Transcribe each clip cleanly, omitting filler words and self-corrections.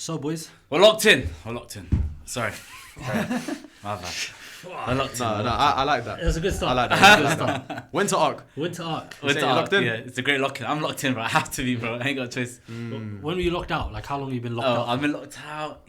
So, boys, We're locked in. Sorry. My bad. We're locked in. I like that. it was a good start. I like that. It was a good start. Winter arc. Winter arc. We're saying you're locked in? Yeah, it's a great lock in. I'm locked in, bro. I have to be, bro. I ain't got a choice. When were you locked out? Like, how long have you been locked out? I've been locked out.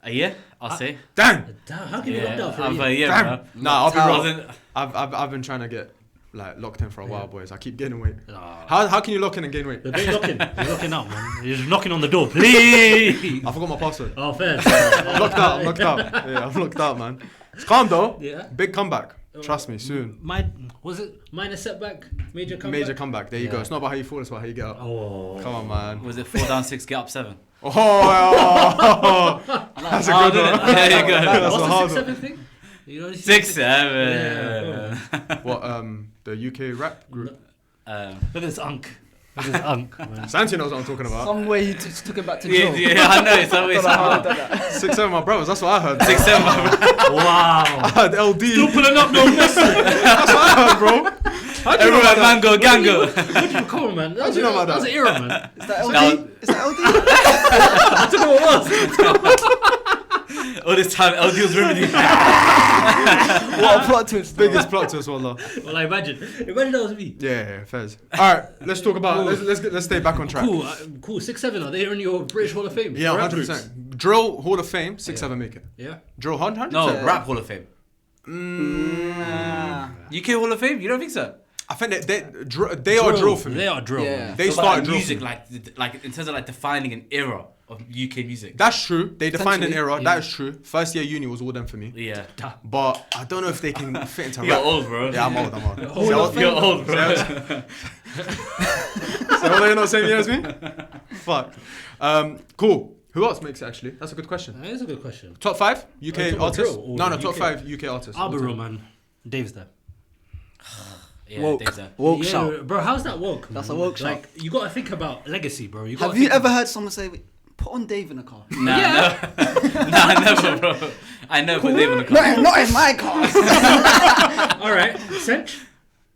A year, I'll say. Damn. Damn, how can you be locked out for a I've year? a year, Damn. bro. Nah, I'll be Wasn't- real. I've been trying to get like locked in for a while, boys. I keep gaining weight. Ah. How can you lock in and gain weight? But you're locking. You're locking out, man. You're just knocking on the door, please. I forgot my password. Oh, fair. I'm locked out. Yeah, I'm locked out, man. It's calm though. Yeah. Big comeback. Trust me, soon. Was it minor setback? Major comeback? Major comeback. There you go. It's not about how you fall, it's about how you get up. Oh. Come on, man. Was it 4 down, 6, get up 7? Oh, that's a good one. There you go. That's a What's hard the one. 6-7 thing? You know, 6, 7. Yeah. What, the UK rap group? Look at this unk. Look at this unk, man. Santi knows what I'm talking about. Some way he just took it back to Yeah, Joe. yeah, I know. It's always Don't know how he done that. 6, 7, my brothers. That's what I heard. 6, 7, bro. Wow. I heard LD. Still pulling up no message. That's what I heard, bro. How do you know Everyone, about that? mango, gango. What you call, man? That How do you know about that was that? an era, man. Is that LD? Now- Is that LD? I don't know what it was. All this time, LD was riveting. What a plot twist. Biggest plot twist, wallah. Well, like, imagine that was me. Yeah, fairs. All right, let's talk about. Let's stay back on track. Cool. 6-7. Are they in your British Hall of Fame? Yeah, Rap 100%. groups? Drill Hall of Fame, 6, 7 make it. Yeah. Drill 100%. No, Yeah. Rap Hall of Fame. UK Hall of Fame? You don't think so? I think they are drill for me. They are drill. Yeah. Man. They So, started like, drill. music, for me. like in terms of like defining an era of UK music. That's true. They defined an era. yeah. That is true. First year uni was all them for me. Yeah. But I don't know if they can fit into You're rap. old, bro. Yeah, I'm old. Hall of Fame. You're old, bro. So what are you not same year as me? Fuck. Cool. Who else makes it actually? That's a good question. That is a good question. Top 5 UK talking about artists? drill or No, top UK? 5 UK artists. I'll be real, man. Dave's there. Yeah, Woke. Dave's there. Woke Yeah, shout. bro. How's that woke? That's man? a woke shout. Like, you got to think about legacy, bro. Have you ever heard someone say, put on Dave in the car? Nah, Yeah. nah, never, bro. I know, but Dave on the car. Not in my car. All right, Sench.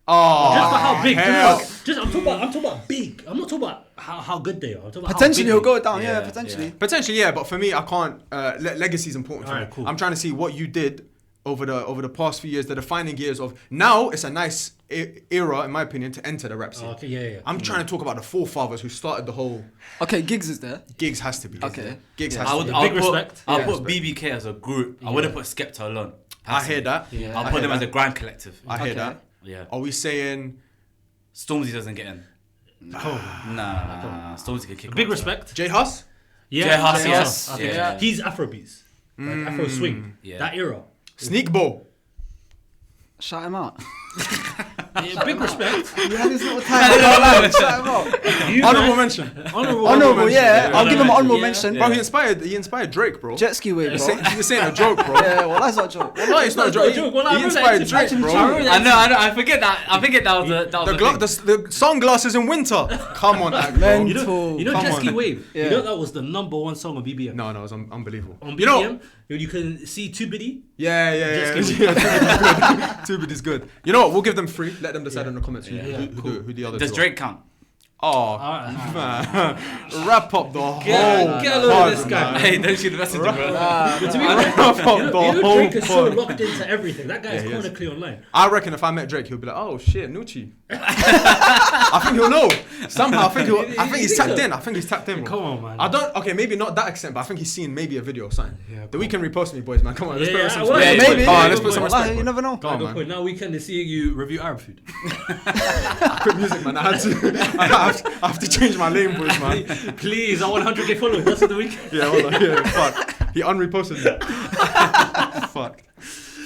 Oh, Just for how big. hell. I'm talking about big. I'm not talking about how good they are. I'm talking about Potentially how he'll big go they down. Yeah, Yeah, potentially. Potentially, yeah, but for me, I can't. Legacy is important for Alright, me. cool. I'm trying to see what you did over the past few years, the defining years of. Now it's a nice era, in my opinion, to enter the rap scene. are. Okay, yeah. I'm trying to talk about the forefathers who started the whole. Okay, Gigs is there. Gigs has to be. Okay. Gigs Yeah. has I to would, be. I'll Big put, respect. I'll Yeah. put BBK as a group. I wouldn't put Skepta alone. I hear that. Yeah. I'll I put hear them as that. a grand collective. I hear Okay. that. Yeah. Are we saying Stormzy doesn't get in. Cool. Nah. Stormzy could kick Big one, respect. J Hus? Yeah, J Hus, J yes. Okay. Yeah. He's Afrobeats. Like Afro swing. Yeah. That era. Sneak Bowl. Shout him out. Yeah, big respect. You had this little time. Shout him out. You, Honorable man. mention. Honorable, mention. yeah. Yeah. I'll give him an honorable Yeah. mention. Bro, he inspired Drake, bro. Jet ski wave, bro. You're saying a joke, bro. Yeah, well, that's not a joke. No, it's not a joke. Well, I He remember inspired that Drake, actually bro. true. I know. I forget that. I forget that was the The sunglasses in winter. Come on, Ag, bro. Man. You know Come Jet Ski on. Wave? Yeah. You know that was the number 1 song on BBM? No, it was unbelievable. On You know, BBM, you can see Tubity. yeah. Jet Ski Tubid is good. You know what? We'll give them 3. Let them decide in the comments who the other Does two are. Drake count? Oh, man. Wrap up the whole Get a load of pod, this guy. man. Hey, don't shoot the messenger, bro. But to be Wrap honest, up you the know whole Drake is so pod. locked into everything. That guy is he is. chronically online. I reckon if I met Drake, he'll be like, "Oh shit, Nucci." I think he'll know somehow. I think he's tapped in. I think he's tapped in. Bro. Come on, man. I don't. Okay, maybe not that extent, but I think he's seen maybe a video or something. Yeah, The Weeknd repost me, boys, man. Come on, let's Yeah, put yeah, some well, respect. yeah, maybe. Come on, let's Yeah, put some Wallahi, respect. you bro. never know. Come on, Good man. point. Now weekend is seeing you review Arab food. Quick music, man. I have to change my lane, boys, man. Please, I want 100k followers. That's the weekend. Yeah, hold on. Yeah, fuck. He unreposted me. Fuck.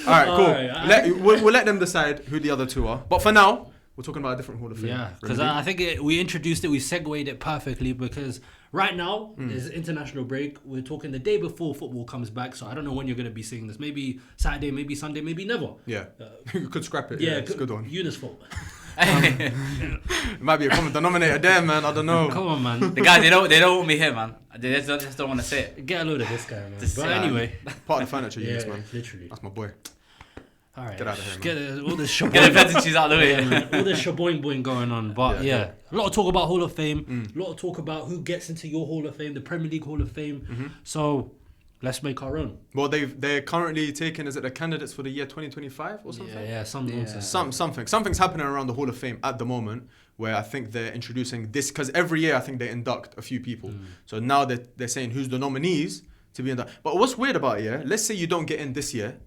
All right, cool. Alright, We'll let them decide who the other two are. But for now, we're talking about a different Hall of Fame. Yeah, because Really? I think we introduced it, we segued it perfectly because right now there's international break. We're talking the day before football comes back, so I don't know when you're going to be seeing this. Maybe Saturday, maybe Sunday, maybe never. Yeah, you could scrap it. Yeah, Yeah, it's a good one. Eunice fault. It might be a common denominator there, man. I don't know. Come on, man. The guys, they don't want me here, man. They just don't want to say it. Get a load of this guy, man. Just But say- anyway, Part of the furniture yeah, units, man. literally. That's my boy. All right. Get out of here, man. Get all this Get the shaboing. advantages out of the way. Yeah, man. All this shaboing boing going on. But Yeah, a lot of talk about Hall of Fame. A lot of talk about who gets into your Hall of Fame, the Premier League Hall of Fame. So let's make our own. Well, they're currently taking, is it the candidates for the year 2025 or something? Yeah, some nonsense. Something's happening around the Hall of Fame at the moment where I think they're introducing this, because every year I think they induct a few people. So now they're saying who's the nominees to be inducted. But what's weird about it, yeah, let's say you don't get in this year,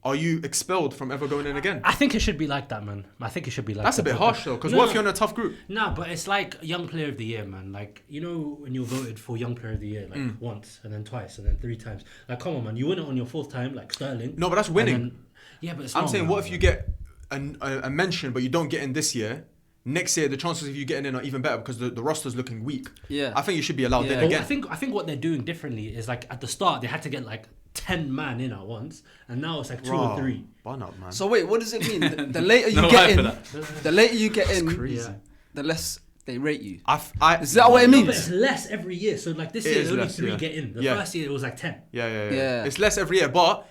are you expelled from ever going in again? I think it should be like that, man. I think it should be like That's that. a bit harsh though, because what if you're in a tough group? Nah, but it's like Young Player of the Year, man. Like, you know when you're voted for Young Player of the Year, like once and then twice and then 3 times. Like, come on, man. You win it on your 4th time, like Sterling. No, but that's winning. And then- yeah, but it's I'm not, saying, man. what if you get a mention but you don't get in this year? Next year, the chances of you getting in are even better because the roster's looking weak. Yeah. I think you should be allowed in But again. I think what they're doing differently is like at the start they had to get like 10 man in at once, and now it's like 2 or 3. Bun up, man. So wait, what does it mean? The later you No get hype in, for the later you get in, crazy. Yeah. the less they rate you. Is Is that what it No, means? but it's less every year. So like this It year is only less, 3 yeah. get in. The Yeah. first year it was like 10. Yeah. It's less every year, but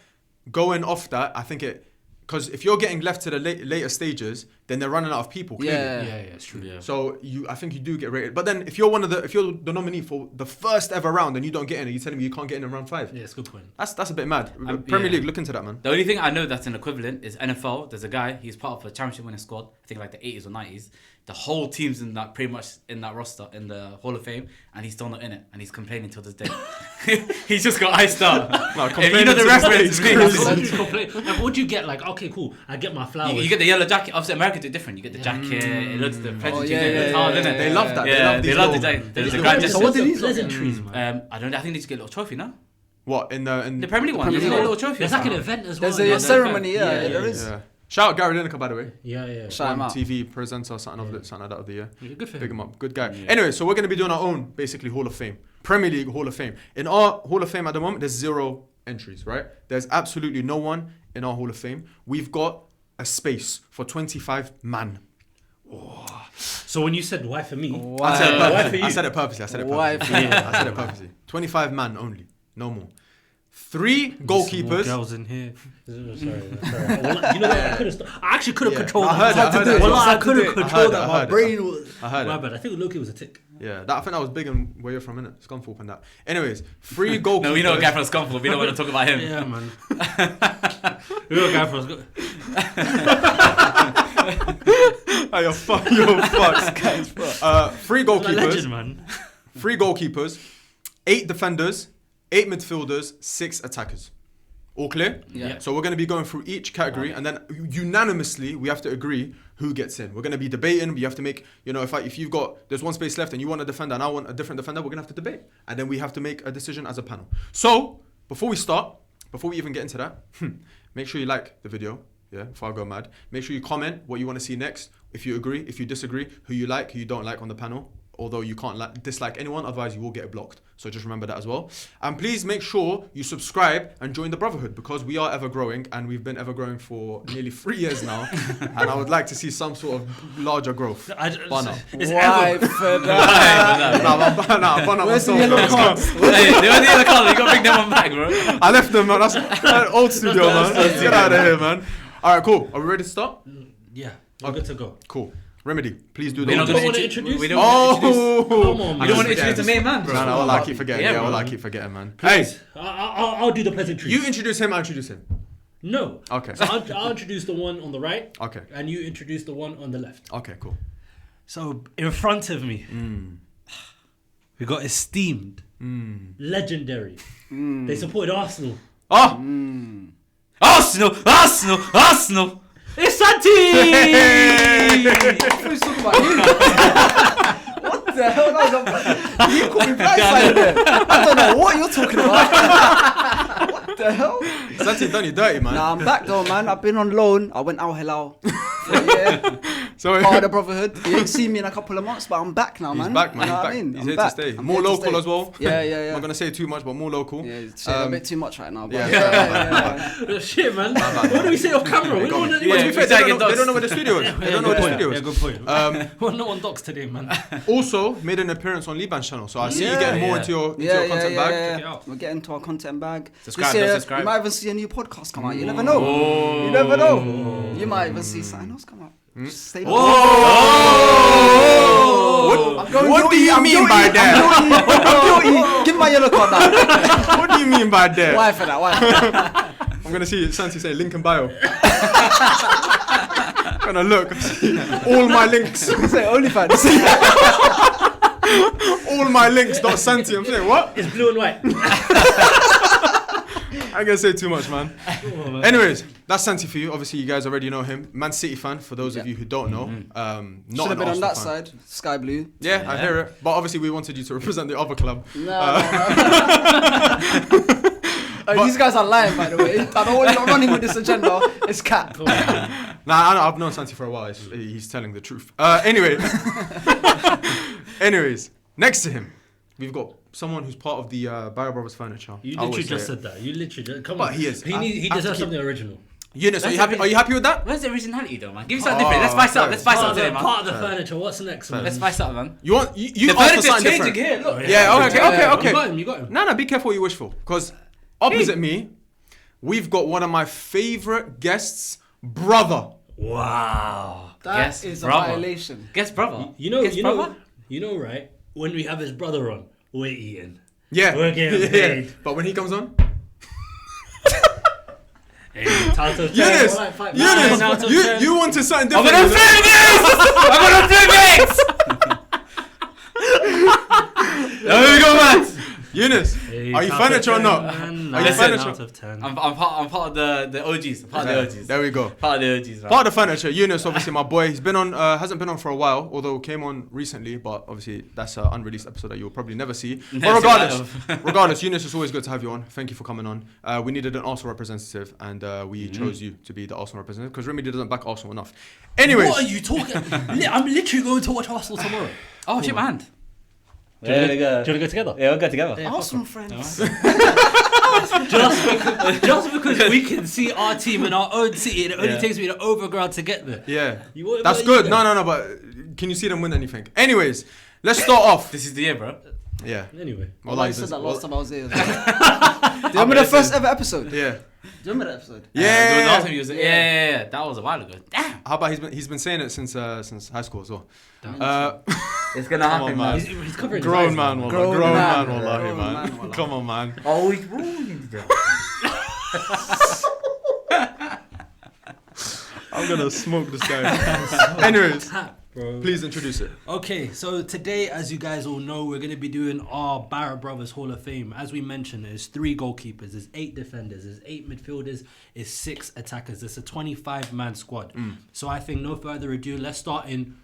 going off that, I think because if you're getting left to the later stages, then they're running out of people. Clearly. Yeah. It's true. Yeah. So I think you do get rated. But then if you're the nominee for the first ever round and you don't get in, are you telling me you can't get in round 5? Yeah, it's a good point. That's a bit mad. Premier yeah. League, look into that, man. The only thing I know that's an equivalent is NFL. There's a guy, he's part of a championship winning squad, I think like the 80s or 90s. The whole team's in that, pretty much in that roster, in the Hall of Fame, and he's still not in it, and he's complaining till this day. He's just got iced out. No, If you know the reference to me, Like, what do you get? Like, okay, cool. I get my flowers. you get the yellow jacket. Obviously, America do it different. You get the jacket, it looks the prejudice, yeah, hard, yeah, innit? They love that. Yeah, They they love love these the little- jacket. There's These a guy little just. So what did he- pleasantries, man. I don't. I think they just get a little trophy now. What in The Premier League one, Premier there's a League. little trophy. There's like an event as well. There's a yeah. ceremony, yeah, Yeah, there yeah, is. Yeah. Shout out Gary Lineker, by the way. Yeah. Shout him One out. TV presenter, something like that of the year. Yeah, good for Big him. him up, good guy. Yeah. Anyway, so we're going to be doing our own, basically, Hall of Fame. Premier League Hall of Fame. In our Hall of Fame at the moment, there's 0 entries, right? There's absolutely no one in our Hall of Fame. We've got a space for 25 man. So when you said why for me, Why? Why for you? I said it purposely. Why for you? I said it purposely. 25 man only, no more. 3 Some more goalkeepers. girls in here. Sorry. Well, you know what? I actually could have controlled I that. heard it. Well, I Had to could do have it. controlled I that. heard My it. brain was. I heard My it. bad. I think Loki was a tick. Yeah, I think that was big in where you're from, innit? Scunthorpe and that. Anyways, 3 goalkeepers. No, we know a guy from Scunthorpe. We don't want to talk about him. Yeah, man. We got a guy from us. Oh, you're fucks. 3 goalkeepers. Legend, man. 3 goalkeepers, 8 defenders, 8 midfielders, 6 attackers. All clear? Yeah. So we're going to be going through each category, and then unanimously we have to agree who gets in. We're going to be debating. We have to make, if you've got, there's 1 space left and you want a defender and I want a different defender, we're going to have to debate. And then we have to make a decision as a panel. So before we even get into that, make sure you like the video. Yeah, before I go mad. Make sure you comment what you want to see next. If you agree, if you disagree, who you like, who you don't like on the panel. Although you can't dislike anyone, otherwise you will get blocked. So just remember that as well. And please make sure you subscribe and join the Bruvvahood, because we are ever growing, and we've been ever growing for nearly 3 years now. And I would like to see some sort of larger growth. Bun up. It's Why ever. for that? Bun up Where's the myself, yellow man. cards? Hey, they were the other colour. You got to bring them one back, bro. I left them, man. That's old studio, man. Get out of here, man. All right, cool. Are we ready to start? Yeah, we're good to go. Cool. Remedy, please do the We're not You going don't to wanna introduce? We don't Oh! Come on, We man. don't want to introduce the main man, bro. No, I keep forgetting. Yeah, Yeah, bro. I keep forgetting, man. Please. Hey, I'll do the pleasantries. you introduce him, I introduce him. No. Okay. So I'll introduce the one on the right. Okay. And you introduce the one on the left. Okay, cool. So in front of me, we got esteemed, legendary. They supported Arsenal. Oh! Arsenal. It's Santi! Who's talking about you? What the hell? You called me blindsided there. I don't know what you're talking about. What the hell? Santi done you dirty, man. Nah, I'm back though, man. I've been on loan. I went Al Hilal for a year. So Part of the Bruvvahood. You ain't seen me in a couple of months, but I'm back now, man. he's back, man. You know He's what back. I mean? He's I'm here back. to stay. I'm More here to local stay. as well. Yeah. I'm not gonna say too much, but more local. Yeah, it's a bit too much right now. But Yeah. Shit, man. What do we say off camera? We don't want But to be fair, they don't know where the studio is. They don't know where the studio Yeah, is. good point. Well, no one docs today, man. Also, made an appearance on Liban's channel, so I see you Yeah. getting more Yeah. into your content bag. Check it out. We're getting to our content bag. Subscribe, This year, subscribe. you might even see a new podcast come out. You never know. You never know. You might even see something else come out. Just stay What I'm do you guilty, mean by that? I'm guilty. Give me my yellow card now. What do you mean by that? Why for that? Why? I'm gonna see Santi say link in bio. Gonna look, see all my links, Say OnlyFans. all my links. Dot Santi. I'm saying what? It's blue and white. I ain't gonna say too much, man. Anyways, that's Santi for you. Obviously, you guys already know him. Man City fan. For those of you who don't know, not Should have an been on Arsenal that fan. side. Sky blue. Yeah, I hear it. But obviously, we wanted you to represent the other club. No. These guys are lying, by the way. I don't want you running with this agenda. It's cap. Nah, I've known Santi for a while. He's telling the truth. Anyways, next to him, we've got someone who's part of the Barra Brothers furniture. You I always literally say just it. said that. You literally just come But on. he is. He I have to deserves keep- something original. Eunice, are you That's happy? Are you happy with that? Where's the originality though, man? Give me something different. Let's spice it up. Let's spice Part up of today, the, man. part of the furniture. What's next, man? Let's spice up, man. You want you The asked for furniture's something changing different. here. Look. Yeah. Okay. You got him. You got him. No, be careful what you wish for. Because opposite me, we've got one of my favorite guests, brother. Wow. That Guess is brother. a violation. Guess brother. You Guess know, brother? right? When we have his brother on, we're eating. Yeah. We're getting paid. But when he comes on, Hey, out of 10. Eunice, Alright, fine. Eunice, 9 out of you 10. you wanted something I'm different. gonna flip this! I'm gonna flip it! There we go, man. Eunice, Hey, are you out of furniture or 10, not? man. Are you 9 furniture? out of 10. I'm part of the OGs. Part of the OGs. There we go. Part of the OGs, man. Part of the furniture. Eunice, obviously my boy. He's been on, hasn't been on for a while, although came on recently. But obviously that's an unreleased episode that you'll probably never see. But Never regardless, Eunice, it's always good to have you on. Thank you for coming on. We needed an Arsenal representative, and we chose you to be the Arsenal representative because Remedy doesn't back Arsenal enough. Anyways, What are you talking? I'm literally going to watch Arsenal tomorrow. Oh, shake my hand. Do you want to go together? Yeah, we'll go together. Yeah, Arsenal friends. just because we can see our team in our own city, it only takes me to overground to get there. yeah, What that's about you good. then? No, but can you see them win anything? Anyways, let's start off. This is the year, bro. Yeah. Anyway. Well, Wallahi, I said that well- last time I was here. Do you remember the first ever episode? Yeah. Do you remember that episode? The Yeah. last time you was yeah. That was a while ago. Damn. How about he's been saying it since high school as well. It's gonna Come on, man. He's covering Grown his eyes, man, man. wallah. Grown man, wallahi, Grown man. man, wallah. Come on, man. Oh, he's ruined. I'm gonna smoke this guy. Anyways, Bro. please introduce it. Okay, so today, as you guys all know, we're going to be doing our Barra Brothers Hall of Fame. As we mentioned, there's 3 goalkeepers, there's 8 defenders, there's 8 midfielders, there's 6 attackers. It's a 25-man squad. So I think no further ado, let's start in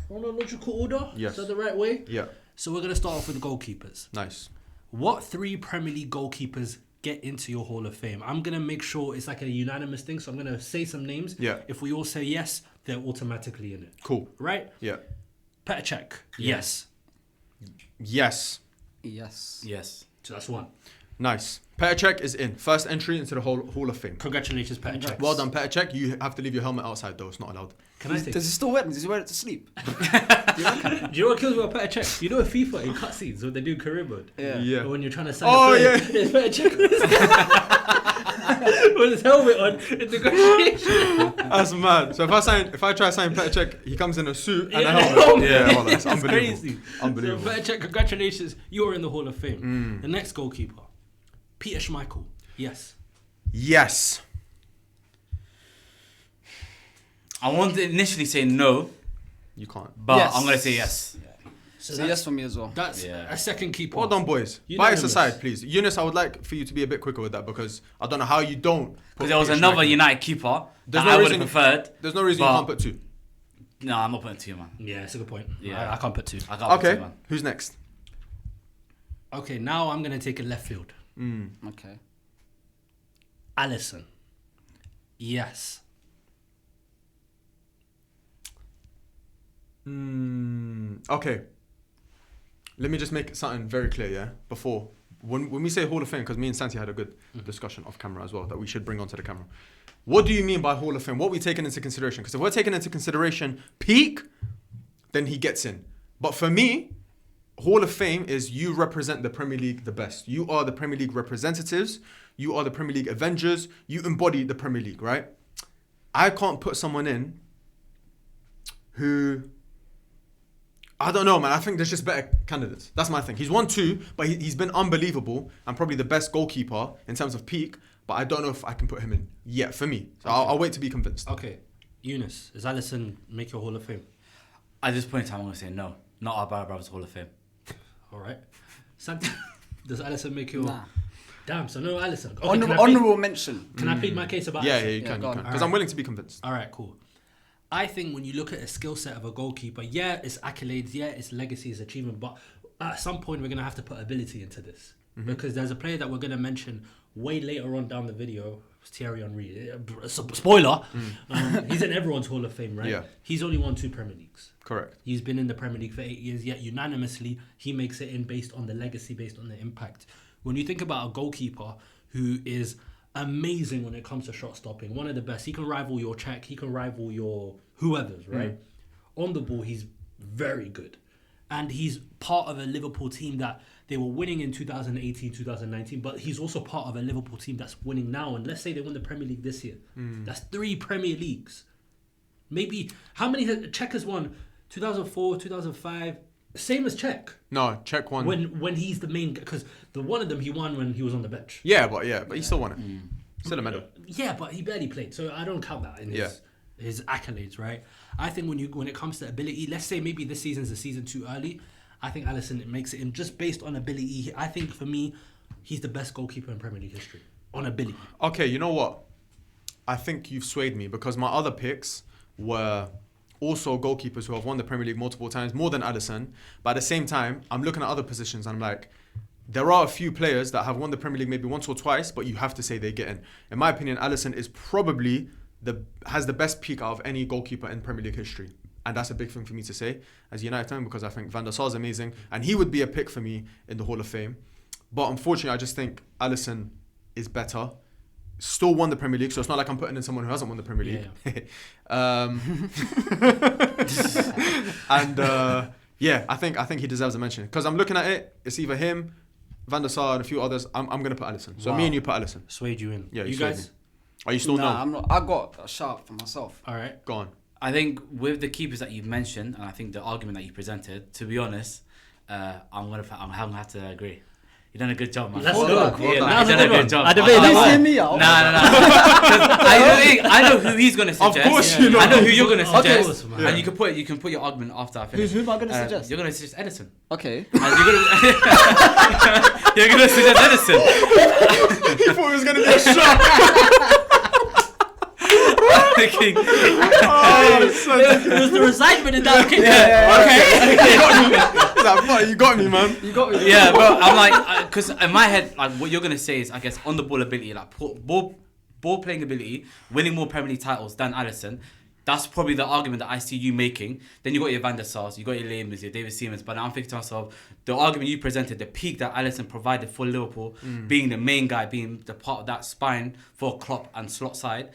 chronological order. Yes. Is that the right way? Yeah, So we're going to start off with the goalkeepers. nice. What 3 Premier League goalkeepers get into your Hall of Fame? I'm going to make sure it's like a unanimous thing. So I'm going to say some names. Yeah. If we all say yes, they're automatically in it. Cool. Right? Yeah. Petr Cech. Yes. Yes. Yes. Yes. So that's 1. Nice. Petr Cech is in. First entry into the Hall of Fame. Congratulations, Petr Cech. Well done, Petr Cech. You have to leave your helmet outside though. It's not allowed. Can I take Does he still wear it? Does he wear it to sleep? Do you know what kills me about Petr Cech? You know in FIFA, in cutscenes, when they do career mode? Yeah. When you're trying to sign Oh, a player, yeah. it's Petr Cech with his helmet on in negotiation. That's mad. So if I try to sign Petr Cech, he comes in a suit and a Yeah, helmet. yeah. Yeah, well, that's It's unbelievable. crazy. Unbelievable. So Petr Cech, congratulations, you're in the Hall of Fame. The next goalkeeper, Peter Schmeichel. Yes. Yes. I wanted to initially say no, You can't. but Yes. I'm gonna say yes. So So yes for me as well. that's Yeah. a second keeper. Well done, boys. Unanimous. Bias aside, please. Eunice, I would like for you to be a bit quicker with that because I don't know how you don't. Because there was another United keeper There's that no I would have reason- preferred. There's no reason you But- can't put 2. No, I'm not putting 2, man. Yeah, it's a good point. Yeah. I can't put 2. I can't put 2, Okay. man. Who's next? Okay, now I'm going to take a left field. Okay. Allison. Yes. Okay. Let me just make something very clear, yeah? Before, when we say Hall of Fame, because me and Santi had a good discussion off camera as well, that we should bring onto the camera. What do you mean by Hall of Fame? What are we taking into consideration? Because if we're taking into consideration peak, then he gets in. But for me, Hall of Fame is you represent the Premier League the best. You are the Premier League representatives. You are the Premier League Avengers. You embody the Premier League, right? I can't put someone in who... I don't know, man. I think there's just better candidates. That's my thing. He's won 2, but he's been unbelievable and probably the best goalkeeper in terms of peak. But I don't know if I can put him in yet for me. So I'll wait to be convinced. Okay. Eunice, does Alisson make your Hall of Fame? At this point in time, I'm going to say no. Not our Barra Brothers Hall of Fame. All right. Santi, does Alisson make your... Nah. Damn, so no Alisson. Okay, Honourable mention. Can I plead my case about Yeah, Alisson? you can. go on. Because Alright. I'm willing to be convinced. All right, cool. I think when you look at a skill set of a goalkeeper, yeah, it's accolades, yeah, it's legacy, it's achievement, but at some point we're going to have to put ability into this. Because there's a player that we're going to mention way later on down the video, it's Thierry Henry. Spoiler, he's in everyone's Hall of Fame, right? Yeah. He's only won 2 Premier Leagues. Correct. He's been in the Premier League for 8 years, yet unanimously he makes it in based on the legacy, based on the impact. When you think about a goalkeeper who is amazing when it comes to shot stopping, one of the best, he can rival your Czech, he can rival your whoever's, right? On the ball, he's very good. And he's part of a Liverpool team that they were winning in 2018, 2019, but he's also part of a Liverpool team that's winning now. And let's say they win the Premier League this year. That's 3 Premier Leagues. Maybe, how many Czech has won? 2004, 2005, same as Czech. No, check one. When he's the main, because the one of them he won when he was on the bench. Yeah, but he still won it. Still a medal. Yeah, but he barely played, so I don't count that in his accolades, right? I think when it comes to ability, let's say maybe this season's a season too early. I think Alisson makes it in just based on ability. I think for me, he's the best goalkeeper in Premier League history on ability. Okay, you know what? I think you've swayed me because my other picks were also goalkeepers who have won the Premier League multiple times, more than Alisson. But at the same time, I'm looking at other positions and I'm like, there are a few players that have won the Premier League maybe once or twice, but you have to say they get in. In my opinion, Alisson is probably has the best peak out of any goalkeeper in Premier League history. And that's a big thing for me to say as a United fan because I think Van der Sar is amazing and he would be a pick for me in the Hall of Fame. But unfortunately, I just think Alisson is better. Still won the Premier League, so it's not like I'm putting in someone who hasn't won the Premier League. Yeah. I think he deserves a mention because I'm looking at it. It's either him, Van der Sar, and a few others. I'm gonna put Alisson. So me and you put Alisson. Swayed you in. Yeah, you swayed guys. me. Are you still no? I'm not. I got a shout for myself. All right. Go on. I think with the keepers that you've mentioned, and I think the argument that you presented, to be honest, I'm gonna have to agree. You've done a good job, man. Let's Well go. done, well Yeah, done. nah, you've done a good job. I debate Please that hear one. me out. I know who he's gonna suggest. course you know. I know who you're gonna Okay. suggest. Yeah. And you can put your argument after I finish. Who am I gonna suggest? You're gonna suggest Edison. Okay. And you're gonna suggest Edison. He thought it was gonna be a shot. Thinking, It was the recitement in that case. You got me, man. You got me. yeah, but I'm like, because in my head, like what you're gonna say is, I guess, on the ball ability, like ball playing ability, winning more Premier League titles than Alisson. That's probably the argument that I see you making. Then you got your Van der Sars, you got your Lehmans, your David Seamans. But now I'm thinking to myself, the argument you presented, the peak that Alisson provided for Liverpool, being the main guy, being the part of that spine for Klopp and slot side.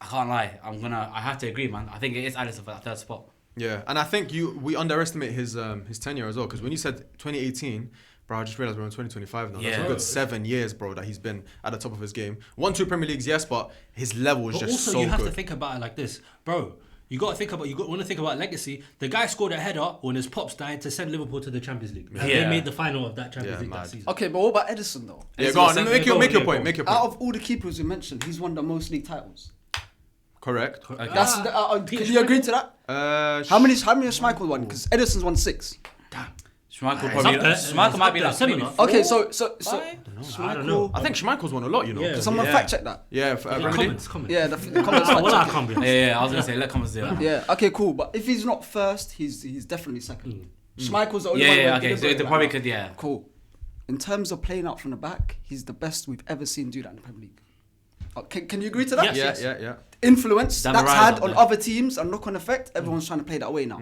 I can't lie. I have to agree, man. I think it is Alisson for that third spot. Yeah, and I think we underestimate his tenure as well because when you said 2018, bro, I just realized we're in 2025 now. That's a Yeah. good 7 years, bro, that he's been at the top of his game. 1-2 Premier Leagues, yes, but his level is But just also, so you have good. to think about it like this, bro. You got to think about. Want to think about legacy. The guy scored a header when his pops died to send Liverpool to the Champions League. And they Yeah. made the final of that Champions Yeah, League mad. that season. Okay, but what about Edison though? Yeah, go on. Edison- Make go your on, point. go. Make your Out point. of all the keepers we mentioned, he's won the most league titles. Correct. Okay. That's Peter can you agree to that? How How many has Schmeichel won? Because Edison's won 6. Schmeichel It's probably. up there. Schmeichel It's might up be there. like Similar. maybe Okay, so I don't know. I think Schmeichel's won a lot, you know. Yeah. can someone fact check that? Yeah, Comments. Yeah, the comments Ah, fact well, I check. can't be. Yeah, I was gonna say let comments do that. Yeah, okay, cool. But if he's not first, he's definitely second. Schmeichel's the only one. Yeah, where okay. So delivering they right probably now. could, yeah. Cool. In terms of playing out from the back, he's the best we've ever seen do that in the Premier League. Can you agree to that? Yes. Yeah. Influence Dan that's Morales had up on there. other teams and knock-on effect. Everyone's trying to play that way now.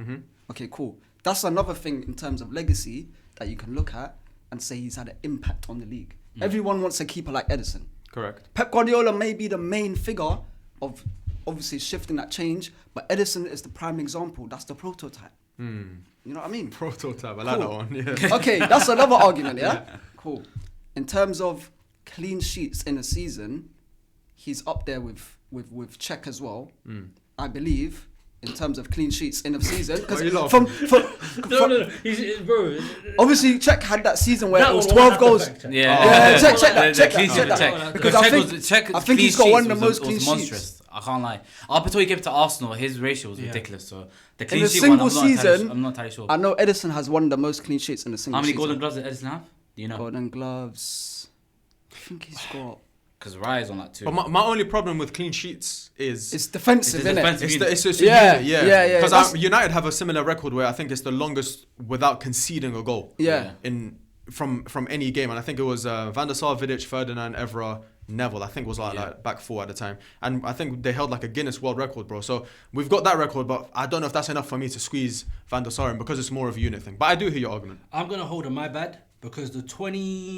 Okay, cool. That's another thing in terms of legacy that you can look at and say he's had an impact on the league. Everyone wants a keeper like Edison. Correct. Pep Guardiola may be the main figure of obviously shifting that change, but Edison is the prime example. That's the prototype. You know what I mean? Prototype. I like that one. Yeah. Okay, that's another argument, yeah? Cool. In terms of clean sheets in a season, he's up there with Czech as well, I believe, in terms of clean sheets in a season. Why are you Because No. Bro. obviously Czech had that season where That it was one 12 have to goals. fact check. Yeah, check clean sheet, that. check. Because I think Czech's he's got clean one of the sheets most was clean monstrous. sheets. I can't lie. Up until he gave it to Arsenal, his ratio was ridiculous. So the In clean a sheet one, single season, I'm not entirely sure. I know Edison has one of the most clean sheets in a single How many season. golden gloves did Edison have? Do you know? Golden gloves. I think he's got. Because Rye's on that too. But my only problem with clean sheets is It's defensive, It's isn't it? defensive. it's a Yeah, unit, yeah. Because That's- United have a similar record where I think it's the longest without conceding a goal. Yeah. From any game, and I think it was Van der Sar, Vidic, Ferdinand, Evra, Neville. I think was like back four at the time, and I think they held like a Guinness World Record, bro. So we've got that record, but I don't know if that's enough for me to squeeze Van der Sar in because it's more of a unit thing. But I do hear your argument. I'm going to hold on my bad because the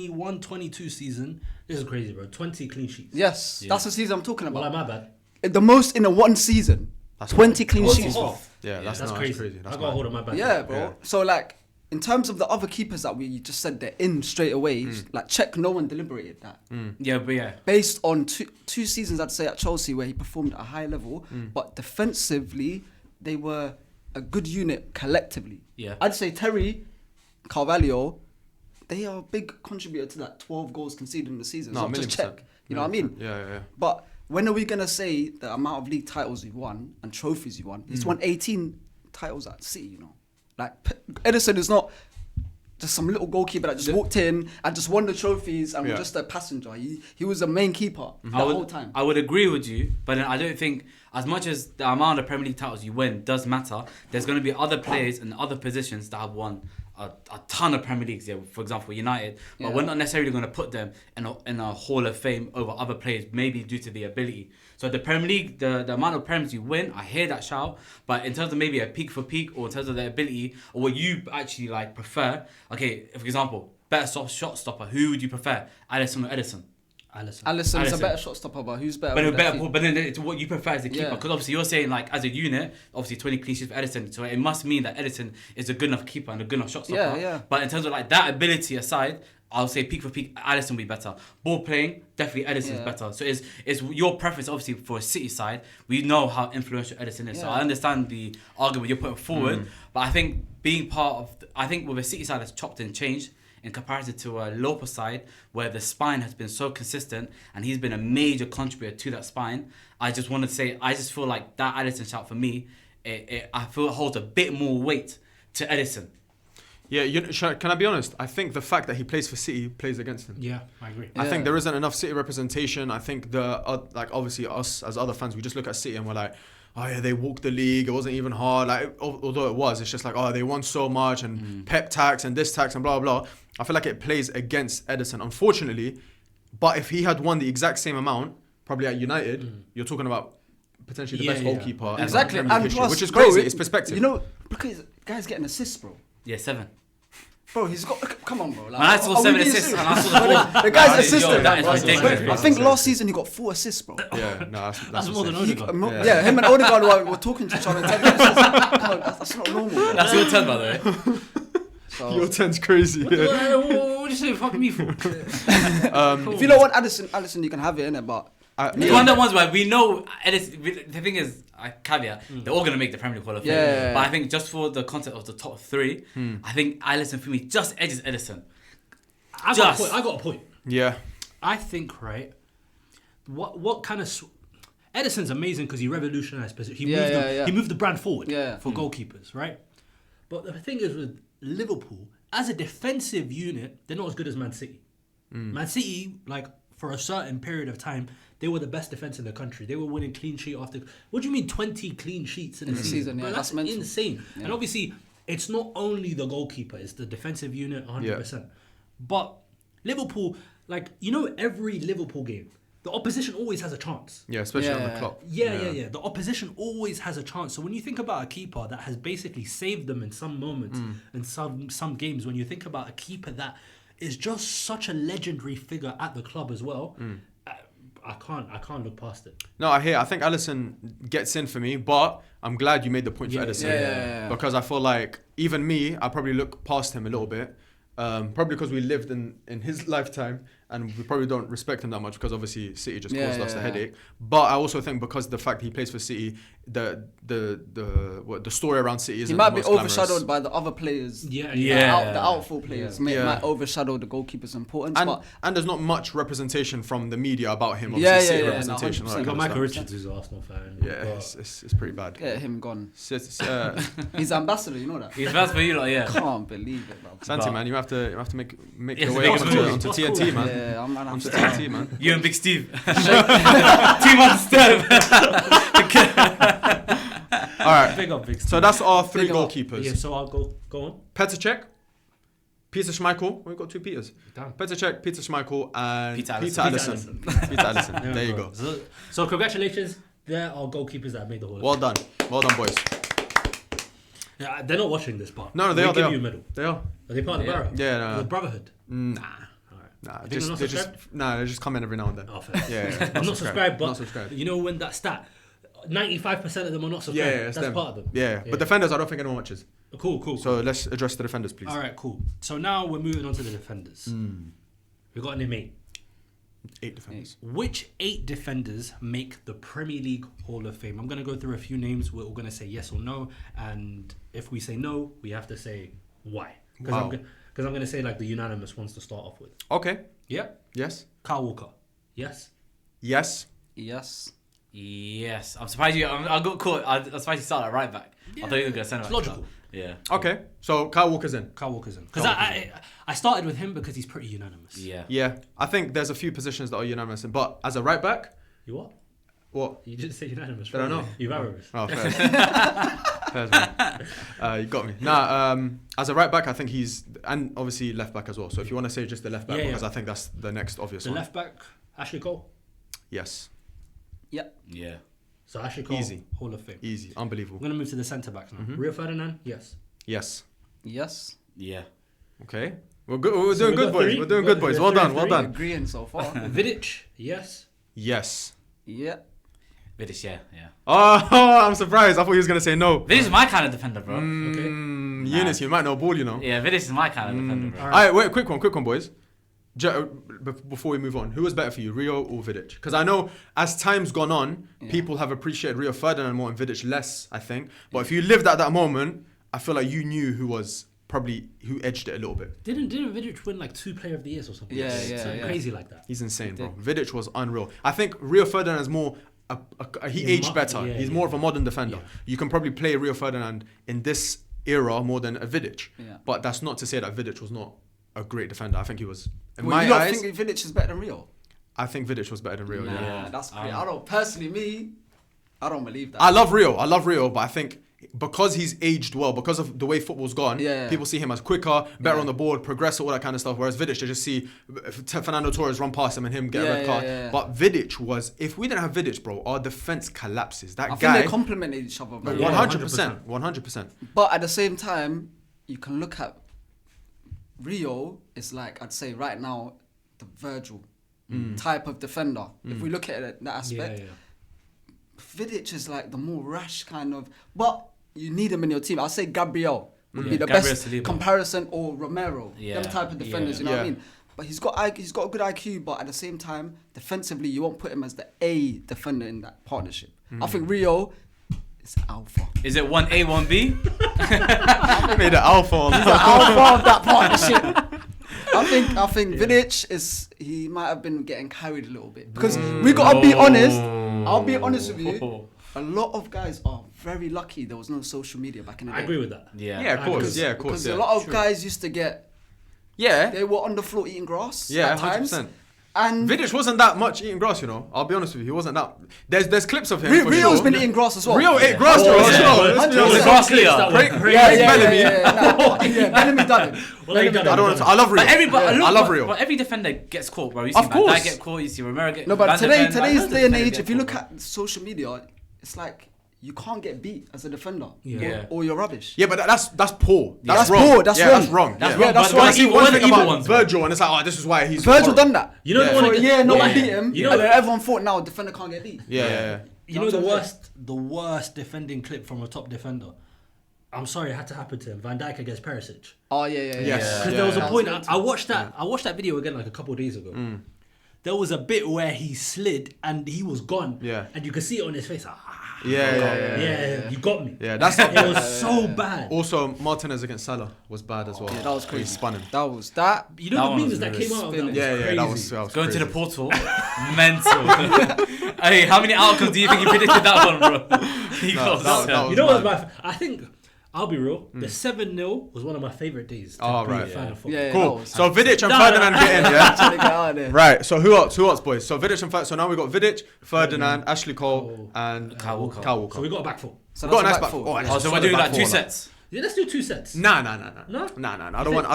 21-22 season, this is crazy, bro. 20 clean sheets. Yes, that's the season I'm talking Well, about. my bad. The most in a one season. That's 20 clean What's sheets. off? Yeah, that's crazy. That's I got to hold mad. on my bad. Yeah, bro. Yeah. So like, in terms of the other keepers that we just said they're in straight away, like Czech, no one deliberated that. Yeah, but yeah. Based on two seasons, I'd say at Chelsea where he performed at a high level, but defensively they were a good unit collectively. Yeah. I'd say Terry, Carvalho, they are a big contributor to that 12 goals conceded in the season. No, It's not just 1,000,000%. Czech. You know what I mean? Yeah. But when are we gonna say the amount of league titles you've won and trophies you won? He's won 18 titles at City. You know, like Edison is not just some little goalkeeper that just walked in and just won the trophies and was just a passenger. He was the main keeper the whole time. I would agree with you, but then I don't think as much as the amount of Premier League titles you win does matter, there's going to be other players in other positions that have won a ton of Premier Leagues. Yeah, for example, United, but we're not necessarily going to put them in a Hall of Fame over other players, maybe due to the ability. So the Premier League, the amount of Premiers you win, I hear that shout, but in terms of maybe a peak for peak or in terms of the ability or what you actually like prefer, okay, for example, better shot stopper, who would you prefer, Alisson or Edison? Alisson's a Alisson. better shot stopper, but who's better? But, with their feet? but then it's what you prefer as a keeper, Yeah. because obviously you're saying like as a unit, obviously 20 clean sheets for Edison, so it must mean that Edison is a good enough keeper and a good enough shot stopper. Yeah. But in terms of like that ability aside, I'll say peak for peak, Alisson will be better. Ball playing, definitely Edison's Yeah. better. So it's your preference, obviously, for a City side. We know how influential Edison is. So Yeah. I understand the argument you're putting forward. But I think being part of, I think with a City side that's chopped and changed in comparison to a Lopa side where the spine has been so consistent and he's been a major contributor to that spine. I just want to say, I just feel like that Edison shout for me, I feel it holds a bit more weight to Edison. Yeah, can I be honest? I think the fact that he plays for City plays against him. Yeah, I agree. I think there isn't enough City representation. I think like obviously us as other fans, we just look at City and we're like, oh yeah, they walked the league. It wasn't even hard. Like although it was, it's just like, oh, they won so much and Pep tax and this tax and blah blah. I feel like it plays against Edison, unfortunately. But if he had won the exact same amount, probably at United, you're talking about potentially the best goalkeeper in Exactly, Premier League and history, plus, which is bro, crazy. It's perspective. You know, look at his guy's getting assists, bro. Yeah, 7. Bro, he's got. Come on, bro. Like, When I saw are we 7 being assists serious? and I saw the ball, The guy's yo, assistant. that is Bro, ridiculous. bro. I think last season he got 4 assists, bro. yeah, no, that's more than insane. Odegaard. Yeah, him and Odegaard were talking to each other. And telling each other, come on, that's not normal. Bro. That's your turn, by the way. So, Your turn's crazy. Yeah. What do you say? Fuck me for? if you don't want Addison, you can have it, innit? But It's one of the ones where we know, the thing is, caveat, they're all going to make the Premier League Hall of Fame. Yeah. But I think just for the concept of the top 3, I think Alisson for me just edges Edison. I got a point. Yeah. I think, right, what kind of... Edison's amazing because he revolutionized position. He moved the brand forward for goalkeepers, right? But the thing is with Liverpool, as a defensive unit, they're not as good as Man City. Man City, like, for a certain period of time, they were the best defense in the country. They were winning clean sheet after... What do you mean 20 clean sheets in a season? Yeah, Bro, that's mental. insane. Yeah. And obviously, it's not only the goalkeeper, it's the defensive unit 100%. But Liverpool, like, you know, every Liverpool game, the opposition always has a chance. Yeah, especially on the Yeah. clock. Yeah. The opposition always has a chance. So when you think about a keeper that has basically saved them in some moments and some games, when you think about a keeper that is just such a legendary figure at the club as well, I can't look past it. No, I think Alisson gets in for me, but I'm glad you made the point for Yeah, Edison. yeah. Because I feel like even me, I probably look past him a little bit. Probably because we lived in his lifetime and we probably don't respect him that much because obviously City just caused us a headache. But I also think because the fact he plays for City, the story around City isn't He might the be most glamorous. overshadowed by the other players. Yeah. The outfield players Yeah. might overshadow the goalkeeper's importance. But And there's not much representation from the media about him. Yeah, Obviously, City yeah, representation. no, all that You got kind of Michael stuff. Richards, who's an Arsenal fan. Yeah, it's pretty bad. get him gone. Uh, He's ambassador, you know that? He's best for you, like, yeah. Can't believe it, bro. Santi, But- man, you have to make Yes, your way that's onto, cool. onto That's TNT, cool. man. Yeah, I'm Onto TNT, man. You and Big Steve. Team on step. All right. Big up, big. So that's our three Big up. goalkeepers. Yeah, so I'll go on. Petr Cech, Peter Schmeichel. We've got two Peters. Damn. Petr Cech, Peter Schmeichel, and Peter Peter Alisson. Alisson. Peter Alisson. Yeah, There you bro. go. So congratulations. There are goalkeepers that have made the Hall of Well Fame. done. Well done, boys. Yeah, they're not watching this part. No, they We'll are. They give are. you a medal. They are. Are they part of the Yeah. Barra? Yeah, no. The Bruvvahood? Nah. Alright. Nah. You think they're not They just come in every now and then. Oh, fair. Yeah. I'm not subscribed, but Not subscribed. you know when that stat, 95% of them are not subscribed. Yeah, it's That's them. part of them. Yeah. But defenders, I don't think anyone watches. Cool. So let's address the defenders, please. All right, cool. So now we're moving on to the defenders. We've got a name 8. 8 defenders. Which 8 defenders make the Premier League Hall of Fame? I'm going to go through a few names. We're all going to say yes or no. And if we say no, we have to say why. Because Wow. I'm going to say like the unanimous ones to start off with. Okay. Yeah. Yes. Kyle Walker. Yes. Yes. Yes. Yes. I'm surprised you. I got caught. I'm surprised you started at right back. I thought you were going to send It's it back. logical. Yeah. Okay. So Kyle Walker's in. Kyle Walker's in. Because I started with him because he's pretty unanimous. Yeah. Yeah. I think there's a few positions that are unanimous in, but as a right back, You what? what? You didn't say unanimous. Did I not? You've averaged. Oh, fair. Fair, man. You got me. Nah, as a right back, I think he's, and obviously left back as well. So if you want to say just the left back, Yeah, because yeah. I think that's the next obvious The one. left back, Ashley Cole. Yes. Yep. Yeah. So Ashley Cole, Easy. Hall of Fame. Easy. I'm Unbelievable. going to move to the centre backs now. Rio Ferdinand, yes. Yes. Yes. Yeah. Okay. We're good. We're So doing we good, got boys. three. We're doing We good, got boys. three Well done. and Well three. done. Agreeing so far. Vidic, yes. Yes. Yeah. Vidic, yeah. Oh, I'm surprised. I thought he was gonna say no. Vidic is my kind of defender, bro. Eunice, you might know ball, you know. Yeah, Vidic is my kind of defender, bro. All All right, wait, quick one, boys. Before we move on, who was better for you, Rio or Vidic? Because I know as time's gone on, people have appreciated Rio Ferdinand more and Vidic less, I think. But if you lived at that moment, I feel like you knew who edged it a little bit. Didn't Vidic win like 2 Player of the Years or something? Yeah, Something yeah. crazy like that. He's insane, bro. did. Vidic was unreal. I think Rio Ferdinand is more. He aged better. yeah, He's yeah. more of a modern defender. Yeah. You can probably play Rio Ferdinand in this era more than a Vidic. Yeah. But that's not to say that Vidic was not a great defender. I think he was. In Well, my you don't eyes, think Vidic is better than Rio? I think Vidic was better than Rio. Nah, Yeah. that's great. I don't personally I don't believe that. I love Rio, but I think because he's aged well, because of the way football's gone, Yeah. people see him as quicker, better Yeah. on the board, progressive, all that kind of stuff. Whereas Vidic, they just see Fernando Torres run past him and him get a red card. Yeah. But Vidic was, if we didn't have Vidic, bro, our defense collapses. That I think guy, they complemented each other. man. 100%, 100%. But at the same time, you can look at Rio is like, I'd say right now, the Virgil type of defender. If we look at it in that aspect, Yeah. Vidic is like the more rash kind of, but you need him in your team. I'll say Gabriel would be the Gabriel best Saliba. comparison, or Romero, Yeah, them type of defenders, you know what I Yeah. mean? But he's got a good IQ, but at the same time, defensively, you won't put him as the A defender in that partnership. I think Rio is alpha. Is it 1A, 1B? Made it alpha. He's the alpha of that partnership. I think Vidic he might have been getting carried a little bit because we gotta be honest. I'll be honest with you. A lot of guys are very lucky there was no social media back in the day. I agree with that. Yeah. Yeah, of course. Because- Yeah, of course. Because Yeah. a lot of guys used to get. Yeah. They were on the floor eating grass. Yeah, at times. 100%. And Vidic wasn't that much eating grass, you know. I'll be honest with you, he wasn't that. There's clips of him. for Rio's sure. been eating grass as well. Rio ate grass, Oh, bro. yeah. Sure, let's be He's a honest. grass leader. Craig Bellamy. Yeah, Bellamy done it. Well, they done it. I don't want to. I love Rio. But I love Rio. But every defender gets caught, bro. You see Of Van Dijk course. get caught. You see Romero get. No, but Van de Ven, today's loads of day and defenders age, get if you caught, look bro. at social media, it's like you can't get beat as a defender. Yeah. Or you're rubbish. Yeah, but that's poor. That's wrong. poor, that's yeah, wrong. That's wrong. That's yeah. wrong, that's but why I the see evil- one one thing evil about ones, bro. Virgil, and it's like, oh, this is why he's Virgil horrible. done that. You know Yeah. the one. Yeah, no one Yeah. beat him. You know, And then everyone thought now defender can't get beat. Yeah. you know the worst defending clip from a top defender. I'm sorry, it had to happen to him. Van Dijk against Perisic. Oh yeah. Yes. Because there was a Yeah. point. I watched that video again like a couple of days ago. There was a bit where he slid and he was gone. Yeah. And you could see it on his face. Yeah. You got me. Yeah, that's It was so bad. Also, Martinez against Salah was bad as well. Yeah, that was He crazy. spun him. That was that. You know That the one memes was that really came out of that? spinning. Yeah, that was crazy. crazy. Going to the portal, mental. Hey, how many outcomes do you think he predicted that one, bro? He got that was You know what's mad. I think, I'll be real, the 7-0 was one of my favourite days to Oh, be right. a fan of football. Yeah, Cool. that was- So Vidic and No, Ferdinand get in, yeah? Trying to get out of there. Right, so who else, boys? So Vidic and Ferdinand. So now we got Vidic, Ferdinand, Ashley Cole, and Kyle Walker. Kyle Walker. So we got a back four. So Got a that's nice a back four. four. Yeah. Oh, so we're Solid doing back like two four, like. sets. Yeah, let's do 2 sets. Nah. No? I don't want.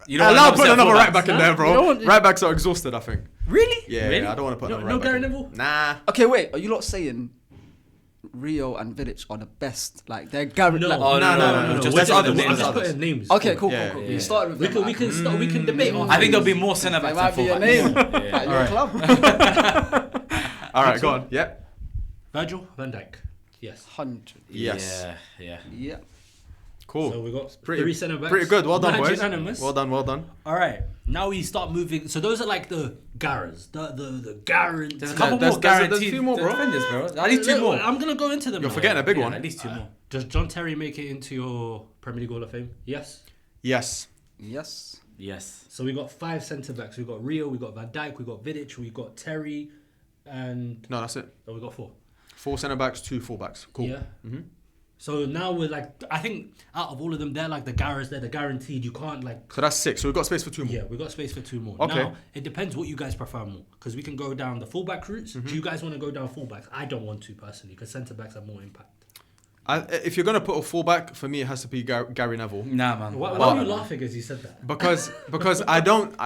You don't want Allow another put set of another right fullbacks? back in there, You don't bro. want- Right backs are exhausted, I think. Really? Yeah, Really? I don't want to put No- another no right back Gary in. Neville? Nah. Okay, wait. Are you lot saying Rio and Vidic are the best? Like they're Gary. No. Like, Oh, no. Just We're there's others. I'm There's just others. putting names. Okay, cool. Yeah, You yeah. started with We them. we can debate on I think there'll be more centre That backs might and be your fullbacks. name. Yeah. At your Alright. club. All right, go on. Yeah. Virgil van Dijk. Yes. 100. Yes. Yeah. Yeah. Cool. So we got Pretty- 3 centre backs. Pretty good. Well done, Mad boys. unanimous. Well done. All right. Now we start moving. So those are like the Garras, the guaranteed. There's a couple There's- more there's a guaranteed few more, bro. defenders, bro. At least two more. I'm gonna go into them. You're now. forgetting a big Yeah, one. At least two more. Does John Terry make it into your Premier League Hall of Fame? Yes. Yes. Yes. Yes. So we got 5 centre backs. We got Rio, we got Van Dijk, we got Vidic, we got Terry, and No, that's it. we got 4. 4 centre backs, 2 full backs. Cool. Yeah. Mm-hmm. So now we're like, I think out of all of them, they're like the Garras. They're the guaranteed. You can't like. So that's 6. So we've got space for 2 more. Yeah, we got space for 2 more. Okay. Now it depends what you guys prefer more, because we can go down the fullback routes. Mm-hmm. Do you guys want to go down fullbacks? I don't want to personally, because centre backs have more impact. If you're gonna put a full back, for me it has to be Gary Neville. Nah, man. Why Well- are you laughing as you said that? Because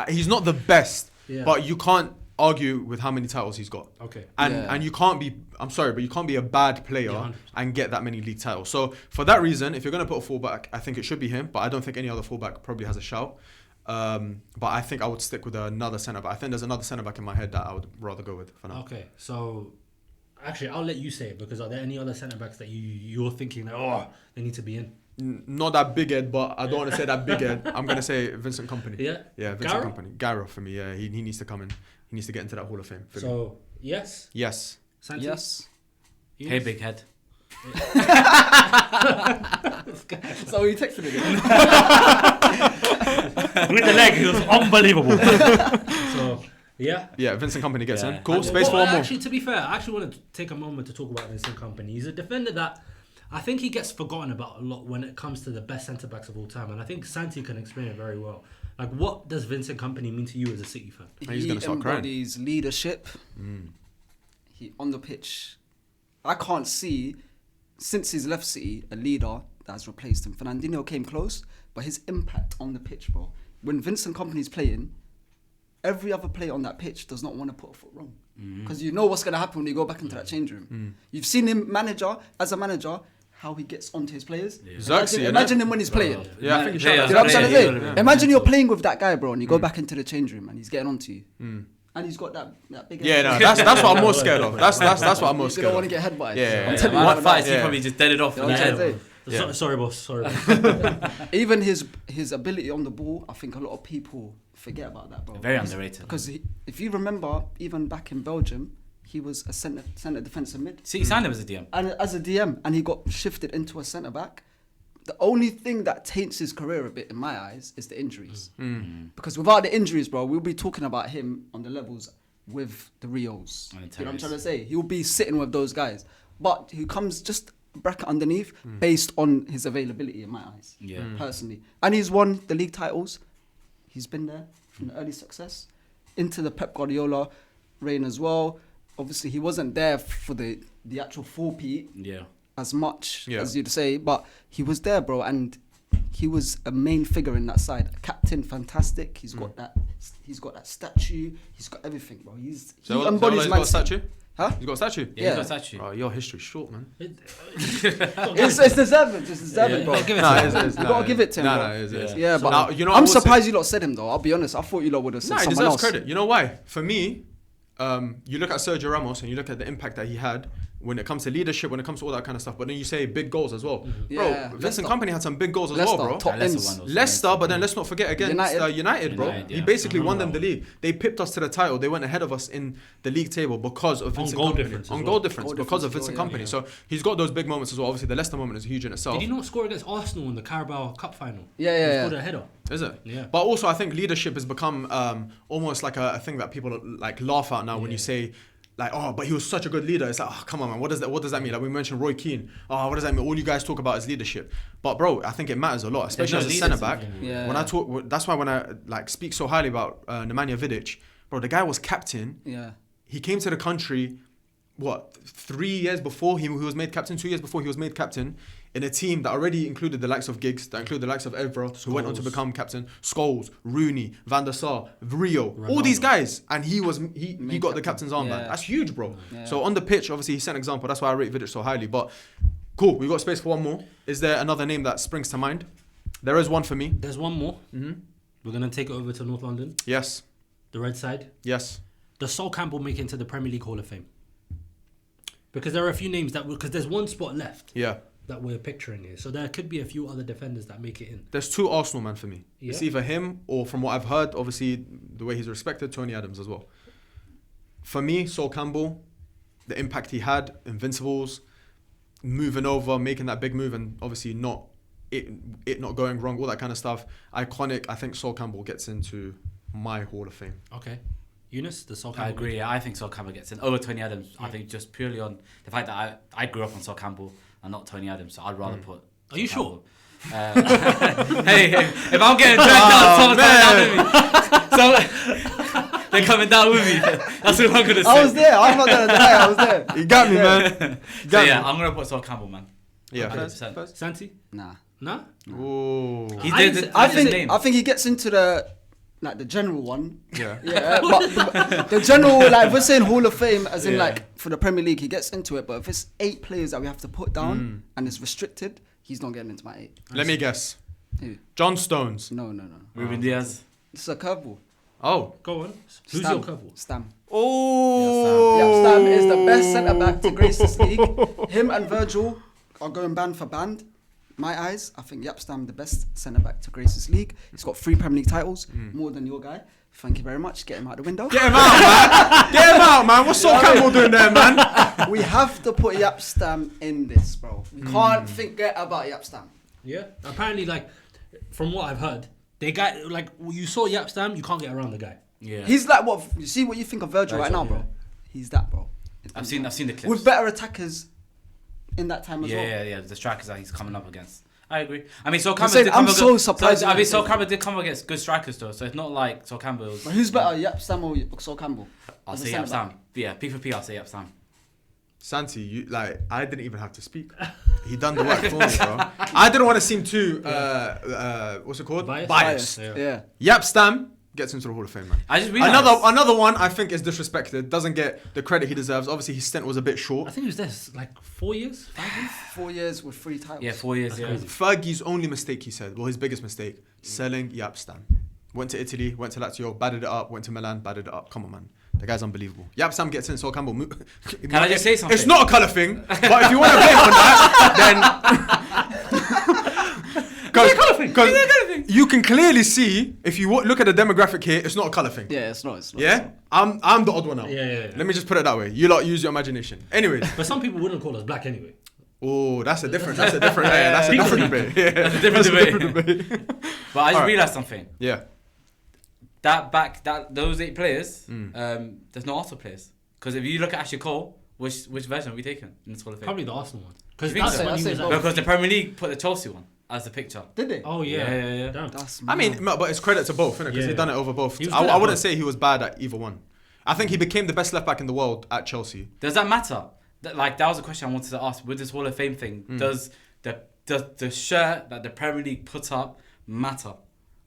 he's not the best, Yeah. but you can't argue with how many titles he's got. Okay. And you can't be, I'm sorry, but you can't be a bad player Yeah, 100%. and get that many league titles. So for that reason, if you're going to put a fullback, I think it should be him, but I don't think any other fullback probably has a shout. But I think I would stick with another centre back. I think there's another centre back in my head that I would rather go with for now. Okay. So actually, I'll let you say it, because are there any other centre backs that you're thinking that they need to be in? Not that big head, but I don't want to say that big head. I'm going to say Vincent Kompany. Yeah. Yeah, Vincent Gareth? Kompany. Gareth for me, yeah. He needs to come in. He needs to get into that Hall of Fame. for me. So yes. Yes. Santi? Yes. Yes? Hey, big head. So you texted me. With the leg, it was unbelievable. So yeah. Yeah, Vincent Kompany gets Yeah. in. Cool, And space for one more. Actually, to be fair, I actually want to take a moment to talk about Vincent Kompany. He's a defender that I think he gets forgotten about a lot when it comes to the best centre backs of all time, and I think Santi can explain it very well. Like, what does Vincent Kompany mean to you as a City fan? He's He gonna start crying. embodies leadership. He on the pitch. I can't see since he's left City a leader that has replaced him. Fernandinho came close, but his impact on the pitch, bro. When Vincent Kompany's playing, every other player on that pitch does not want to put a foot wrong, because you know what's going to happen when you go back into that change room. You've seen him as a manager, how he gets onto his players. Xerxes, innit? Imagine him when he's playing. Yeah, I think he Yeah, showed You know what I'm trying to say? Yeah. Imagine you're playing with that guy, bro, and you go back into the change room and he's getting onto you. And he's got that big... Yeah, no, that's what I'm most scared of. That's what I'm most You scared don't of. want to get head by it. Yeah, I'm yeah, telling you Man, right fights, now. he probably just dead it off. You know what I'm trying to say? Yeah. Sorry, boss. Sorry. Boss. Even his ability on the ball, I think a lot of people forget about that, bro. Very underrated. Because if you remember, even back in Belgium, he was a centre defensive mid. See, he signed him as a DM. And as a DM, and he got shifted into a centre back. The only thing that taints his career a bit in my eyes is the injuries. Because without the injuries, bro, we'll be talking about him on the levels with the Rios. And the You know what I'm Terrys. trying to say? He'll be sitting with those guys. But he comes just a bracket underneath based on his availability in my eyes. Yeah. Personally. And he's won the league titles. He's been there from the early success. into the Pep Guardiola reign as well. Obviously, he wasn't there for the actual 4P Yeah. as much Yeah. as you'd say, but he was there, bro, and he was a main figure in that side. Captain, fantastic. He's got that. He's got that statue. He's got everything, bro. He embodies he's Man got a City. statue? Huh? He's got a statue? Yeah, Yeah. he's got a statue. Oh, your history's short, man. It's deserving. It's deserving, bro. Give it Nah, to it him. is, You gotta give it to him, bro. No, it is. Yeah, but Now, you know, I I'm will say- surprised you lot said him though. I'll be honest. I thought you lot would have said No, he someone deserves else. credit. You know why? For me, you look at Sergio Ramos and you look at the impact that he had when it comes to leadership, when it comes to all that kind of stuff. But then you say big goals as well, Yeah, bro. Leicester. Vincent Kompany had some big goals as Leicester, well, bro. top Leicester ends. won those. Leicester, but then let's not forget against United, bro. United, He yeah. basically I won remember them the league. They pipped us to the title. They went ahead of us in the league table because of Vincent goal Kompany. difference as On well. goal difference, Goal because of difference Vincent as well, Kompany. So he's got those big moments as well. Obviously, the Leicester moment is huge in itself. Did he not score against Arsenal in the Carabao Cup final? Yeah, He yeah, scored yeah. a header. Is it? Yeah. But also, I think leadership has become almost like a thing that people like laugh at now when you say, like, oh, but he was such a good leader. It's like, oh, come on, man. What does that mean? Like we mentioned Roy Keane. Oh, what does that mean? All you guys talk about is leadership. But bro, I think it matters a lot, especially no as a leaders centre in back. football. Yeah. When I talk, that's why when I like speak so highly about Nemanja Vidic, bro, the guy was captain. Yeah. He came to the country, 3 years before he was made captain, 2 years before he was made captain, in a team that already included the likes of Giggs, that included the likes of Evra, who went on to Scholes. become captain, Scholes, Rooney, Van der Sar, Rio, all Ronaldo. these guys, and he Made got the captain. captain's armband. Yeah. That's huge, bro. Yeah. So on the pitch, obviously he set an example. That's why I rate Vidic so highly. But cool, we've got space for one more. Is there another name that springs to mind? There is one for me. There's one more. Mm-hmm. We're gonna take it over to North London, Yes, the red side. yes. Does Sol Campbell make it into the Premier League Hall of Fame? Because there are a few names because there's one spot left Yeah. that we're picturing here. So there could be a few other defenders that make it in. There's two Arsenal man for me. Yeah. It's either him or, from what I've heard, obviously the way he's respected, Tony Adams as well. For me, Sol Campbell, the impact he had, Invincibles, moving over, making that big move, and obviously it not going wrong, all that kind of stuff. Iconic. I think Sol Campbell gets into my Hall of Fame. Okay. Eunice, the Sol I Campbell. agree. Yeah, I think Sol Campbell gets in over Tony Adams. I think just purely on the fact that I grew up on Sol Campbell and not Tony Adams, so I'd rather put. Are you Sol Campbell. Hey, if I'm getting dragged down, someone's coming down with me. So they're coming down with me. That's what I'm gonna say. I was there. I'm not gonna deny. I was there. You got me, man. So Got yeah, me. I'm gonna put Sol Campbell, man. Yeah. 100%. First. Santi? Nah. Nah? Oh. He I did. didn't- I his think name. I think he gets into the general one. Yeah. Yeah, but the general, like, if we're saying Hall of Fame, as in Yeah. like for the Premier League, he gets into it. But if it's 8 players that we have to put down and it's restricted, he's not getting into my 8. Let me guess. Who? John Stones. No. Ruben Diaz. It's a curveball. Oh. Go on. Who's Stam. your couple? Stam. Oh. Yeah, Stam is the best centre back to grace this league. Him and Virgil are going band for band. My eyes, I think Yapstam the best centre back to grace this league. He's got 3 Premier League titles, more than your guy. Thank you very much. Get him out the window. Get him out, man. Get him out, man. What's Sol Campbell doing there, man? We have to put Yapstam in this, bro. We can't forget about Yapstam. Yeah. Apparently, like, from what I've heard, they got, like, you saw Yapstam, you can't get around the guy. Yeah. He's like what you see what you think of Virgil right now, Virgil, bro. He's that, bro. I've seen the clips. With better attackers in that time as well. Yeah. The strikers that he's coming up against. I agree. I mean, Sol I'm Campbell saying, did I'm come so against, surprised I you mean, didn't Sol say Campbell did come against good strikers though, so it's not like Sol Campbell's. But who's better, Yapstam or Sol Campbell? I'll As a say centre Yapstam. back? Yeah, P for P. I'll say Yapstam. Santi, I didn't even have to speak. He done the work for me, bro. I didn't want to seem too, what's it called? Biased? Yeah. Yapstam gets into the Hall of Fame, man. I just realized Another one I think is disrespected. Doesn't get the credit he deserves. Obviously, his stint was a bit I short. think he was there, like, 4 years? 5 years? 4 years with 3 titles. Yeah, 4 years. Yeah. crazy. Fergie's only mistake, he said, well, his biggest mistake, selling Yapstam. Went to Italy, went to Lazio, batted it up. Went to Milan, batted it up. Come on, man. The guy's unbelievable. Yapstam gets in, Sol Campbell. Can I just say something? It's not a colour thing, but if you want to blame on that, then... Because you can clearly see, if you look at the demographic here, it's not a colour thing. Yeah, it's not. Yeah? I'm the odd one out. Yeah. Let me just put it that way. You lot use your imagination. Anyways. But some people wouldn't call us black anyway. Oh, that's a different debate. Yeah, that's a different debate. Yeah, That's a different debate. But I just Alright. realized something. Yeah. Those 8 players, there's no Arsenal players. Because if you look at Ashley Cole, which version are we taking in this Hall of Fame? Probably the Arsenal one. Because You think that's so? when I'd he say was both. at... Because the Premier League put the Chelsea one. as the picture. Did they? Oh yeah, Yeah. Damn. That's I mean, mad. but it's credit to both, innit? Because Yeah. he done it over both. He was I good at wouldn't both. say he was bad at either one. I think he became the best left back in the world at Chelsea. Does that matter? That was a question I wanted to ask with this Hall of Fame thing. Does the shirt that the Premier League put up matter?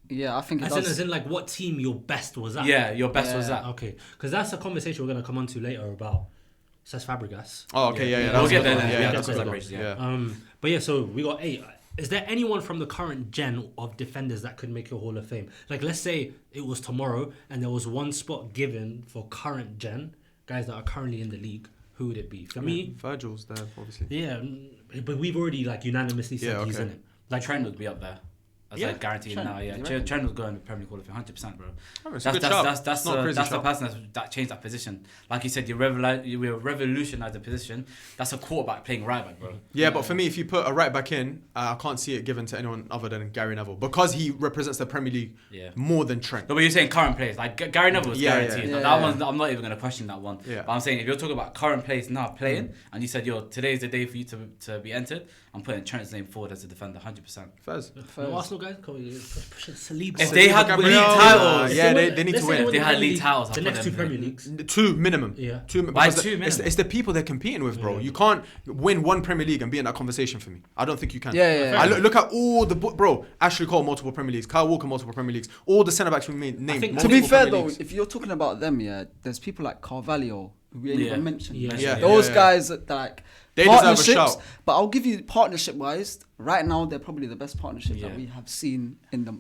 Yeah, I think it As does. in like what team your best was at. Yeah, your best was that. Okay, because that's a conversation we're gonna come on to later about Cesc Fabregas. Oh, okay, yeah. We'll That's get a there good one. then. Yeah, Yeah, that's a that's good one. what Yeah. But yeah, so we got 8. Is there anyone from the current gen of defenders that could make your Hall of Fame? Like, let's say it was tomorrow and there was one spot given for current gen guys that are currently in the league. Who would it be? For me, Virgil's there, obviously. yeah, but we've already like unanimously said Yeah, he's okay. in it. Like Trent would be up there. That's Yeah, like guaranteed Trent. now. Yeah, You reckon? Trent would go in the Premier League Hall of Fame, 100%, bro. Oh, it's a good shout. That's It's not a crazy the shout. person that changed that position. Like you said, you revolutionized the position. That's a quarterback playing right back, bro. Yeah, but for me, if you put a right back in, I can't see it given to anyone other than Gary Neville because he represents the Premier League Yeah. more than Trent. No, but you're saying current players. Like Gary Neville was Yeah, guaranteed. yeah. Like, Yeah. that one's, I'm not even going to question that one. Yeah. But I'm saying if you're talking about current players now playing, and you said, today's the day for you to be entered, I'm putting Trent's name forward as a defender, 100%. Fez. no Arsenal guys, come on, push it, Saliba. If they had Gabriel, league titles, yeah, they need Let's to say win. won They the had Premier league titles, The I'll next put 2 them Premier there. Leagues. 2 minimum. Yeah. Why because 2 minimum? It's the people they're competing with, bro. Yeah. You can't win one Premier League and be in that conversation for me. I don't think you can. Yeah. I look at all the bro. Ashley Cole, multiple Premier Leagues. Kyle Walker, multiple Premier Leagues. All the centre backs we named. think- To be multiple fair Premier though, Leagues. if you're talking about them, yeah, there's people like Carvalho who we ain't Yeah. even mentioned. Yeah. Those Yeah. guys that like They deserve a partnerships. shout. But I'll give you partnership wise. Right now, they're probably the best partnership Yeah. that we have seen in the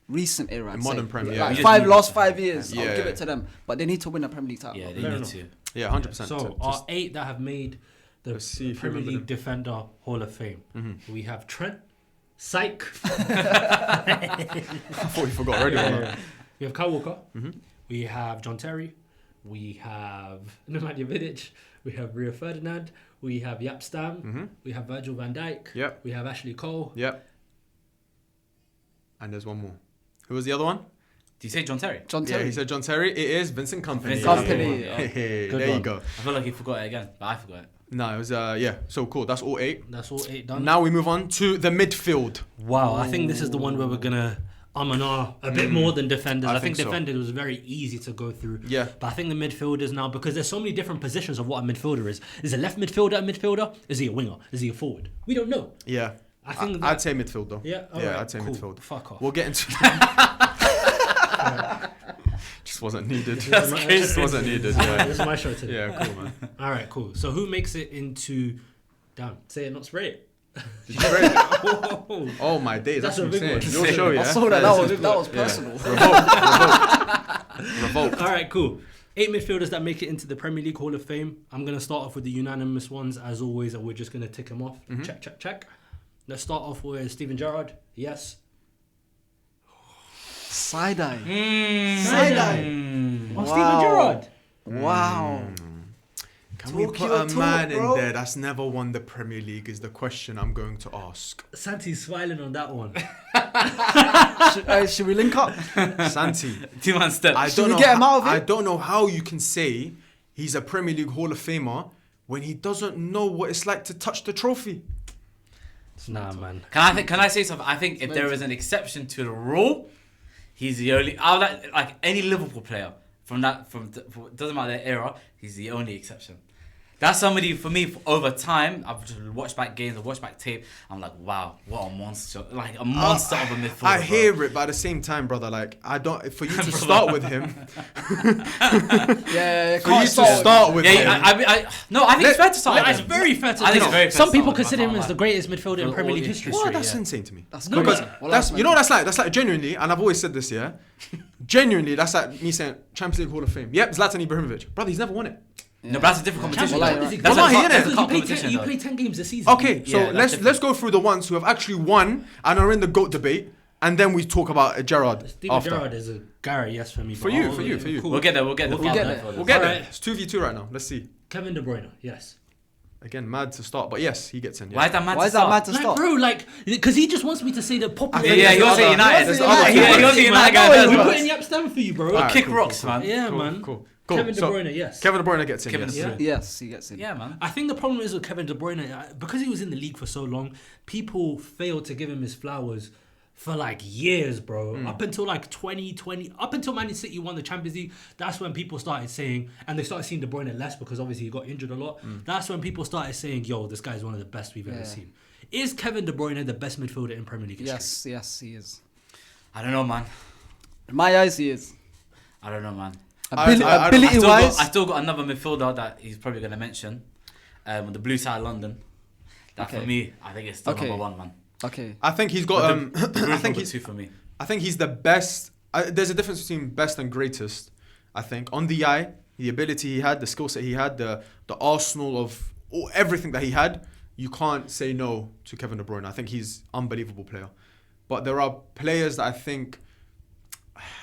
recent era. I'd In modern say. Premier, Like yeah. last 5 years. Yeah, I'll give yeah. it to them. But they need to win a Premier League title. Yeah, they Fair need enough. to. Yeah, 100%. So our 8 that have made the Let's see if you Premier remember League them. Defender Hall of Fame. We have Trent, Syke. I thought you forgot already. Yeah. We have Kyle Walker. Mm-hmm. We have John Terry. We have Nemanja Vidic. We have Rio Ferdinand. We have Jaap Stam. We have Virgil van Dijk. Yep. We have Ashley Cole. Yep. And there's one more. Who was the other one? Do you say John Terry? John Yeah, Terry. he said John Terry. It is Vincent Kompany. Vincent Kompany. Hey, Good there you one. go. I feel like he forgot it again, but I forgot it. No, it was yeah. So cool. That's all 8. That's all 8 done. Now we move on to the midfield. Wow, I think this is the one where we're gonna and ah a bit more than defenders. I I think think so. defenders was very easy to go through. Yeah. But I think the midfielders now, because there's so many different positions of what a midfielder is. Is a left midfielder a midfielder? Is he a winger? Is he a forward? We don't know. Yeah. I think I'd say midfield though. Yeah, Yeah, alright, I'd say cool. midfield. Fuck off. We'll get into. Just wasn't needed. That's Just wasn't needed. Yeah. This is my show today. Yeah. Cool, man. All right, cool. So who makes it into? Damn, say it, not spray it. Did you rate it? Whoa. Oh my days. That's That's what a I'm big saying. one. Your show, yeah. I saw that. That was Yeah. personal. Revolt. All right, cool. 8 midfielders that make it into the Premier League Hall of Fame. I'm gonna start off with the unanimous ones as always, and we're just gonna tick them off. Check, check, check. Let's start off with Steven Gerrard. Yes. Side eye. Oh, Wow. Steven Gerrard. Wow. Can we Talk put your a talk, man in bro. there that's never won the Premier League? Is the question I'm going to ask. Santi's smiling on that one. Should we link up? Santi. 2-man step. I Should don't we know get him how- out of it? I don't know how you can say he's a Premier League Hall of Famer when he doesn't know what it's like to touch the trophy. Nah, man. Can I say something? I think if there is an exception to the rule, he's the only. I would like any Liverpool player from doesn't matter their era. He's the only exception. That's somebody for me over time. I've just watched back games, I've watched back tape. I'm like, wow, what a monster! Like a monster of a midfielder. I bro. hear it, but at the same time, brother, like I don't. For you to start with him, Yeah, for you to start with him. Yeah, I think it's fair to start. It's with him. very fair to I think say. it's very fair Some to people start with, consider I him can't as the lie. greatest midfielder in For Premier all League the history. What? history, That's yeah. insane to me. That's No, Because but- Well, that's that's you know what that's like genuinely, and I've always said this, yeah. Genuinely, that's like me saying Champions League Hall of Fame. Yep, Zlatan Ibrahimovic, brother, he's never won it. No, but that's a different competition. Well, though. like, That's well, a he cup- innit? that's a You cup play, competition, you though. play 10 games a season. Okay, so Yeah, that's let's go through the ones who have actually won and are in the GOAT debate, and then we talk about Gerrard Steven after. Gerrard is a Gary, yes, for me. For but you, I'll- for you. cool. We'll get there. We'll get there. We'll get there. We'll get there. Alright. It's 2v2 right now. Let's see. Kevin De Bruyne, yes. Again, mad to start, but yes, he gets in. Yeah. Why is that mad? Why to is that start? mad to Like, start? bro, like, because he just wants me to say the popular. think Yeah, he there's wants other- United. there's Yeah, other- he wants Man, United I guy. know, does, we're bro. putting Jaap Stam for you, bro. Alright, Kick cool, rocks, cool, man. Yeah, Cool, man. cool. Cool. Kevin De So, Bruyne, yes. Kevin De Bruyne gets in. Kevin yes. De Bruyne. Yes, he gets in. Yeah, man. I think the problem is with Kevin De Bruyne, because he was in the league for so long, people failed to give him his flowers for like years, bro. Up until like 2020, up until Man City won the Champions League, that's when people started saying, and they started seeing De Bruyne less because obviously he got injured a lot. That's when people started saying, yo, this guy's one of the best we've ever seen. Is Kevin De Bruyne the best midfielder in Premier League history? Yes, he is. I don't know, man. In my eyes, he is. I don't know, man. Ability-wise, I still got another midfielder that he's probably going to mention. On the blue side of London. That for me, I think it's still number one, man. okay. I think he's got. I think number he's two for me. I think he's the best. There's a difference between best and greatest. I think on the eye, the ability he had, the skill set he had, the arsenal of everything that he had, you can't say no to Kevin De Bruyne. I think he's unbelievable player. But there are players that I think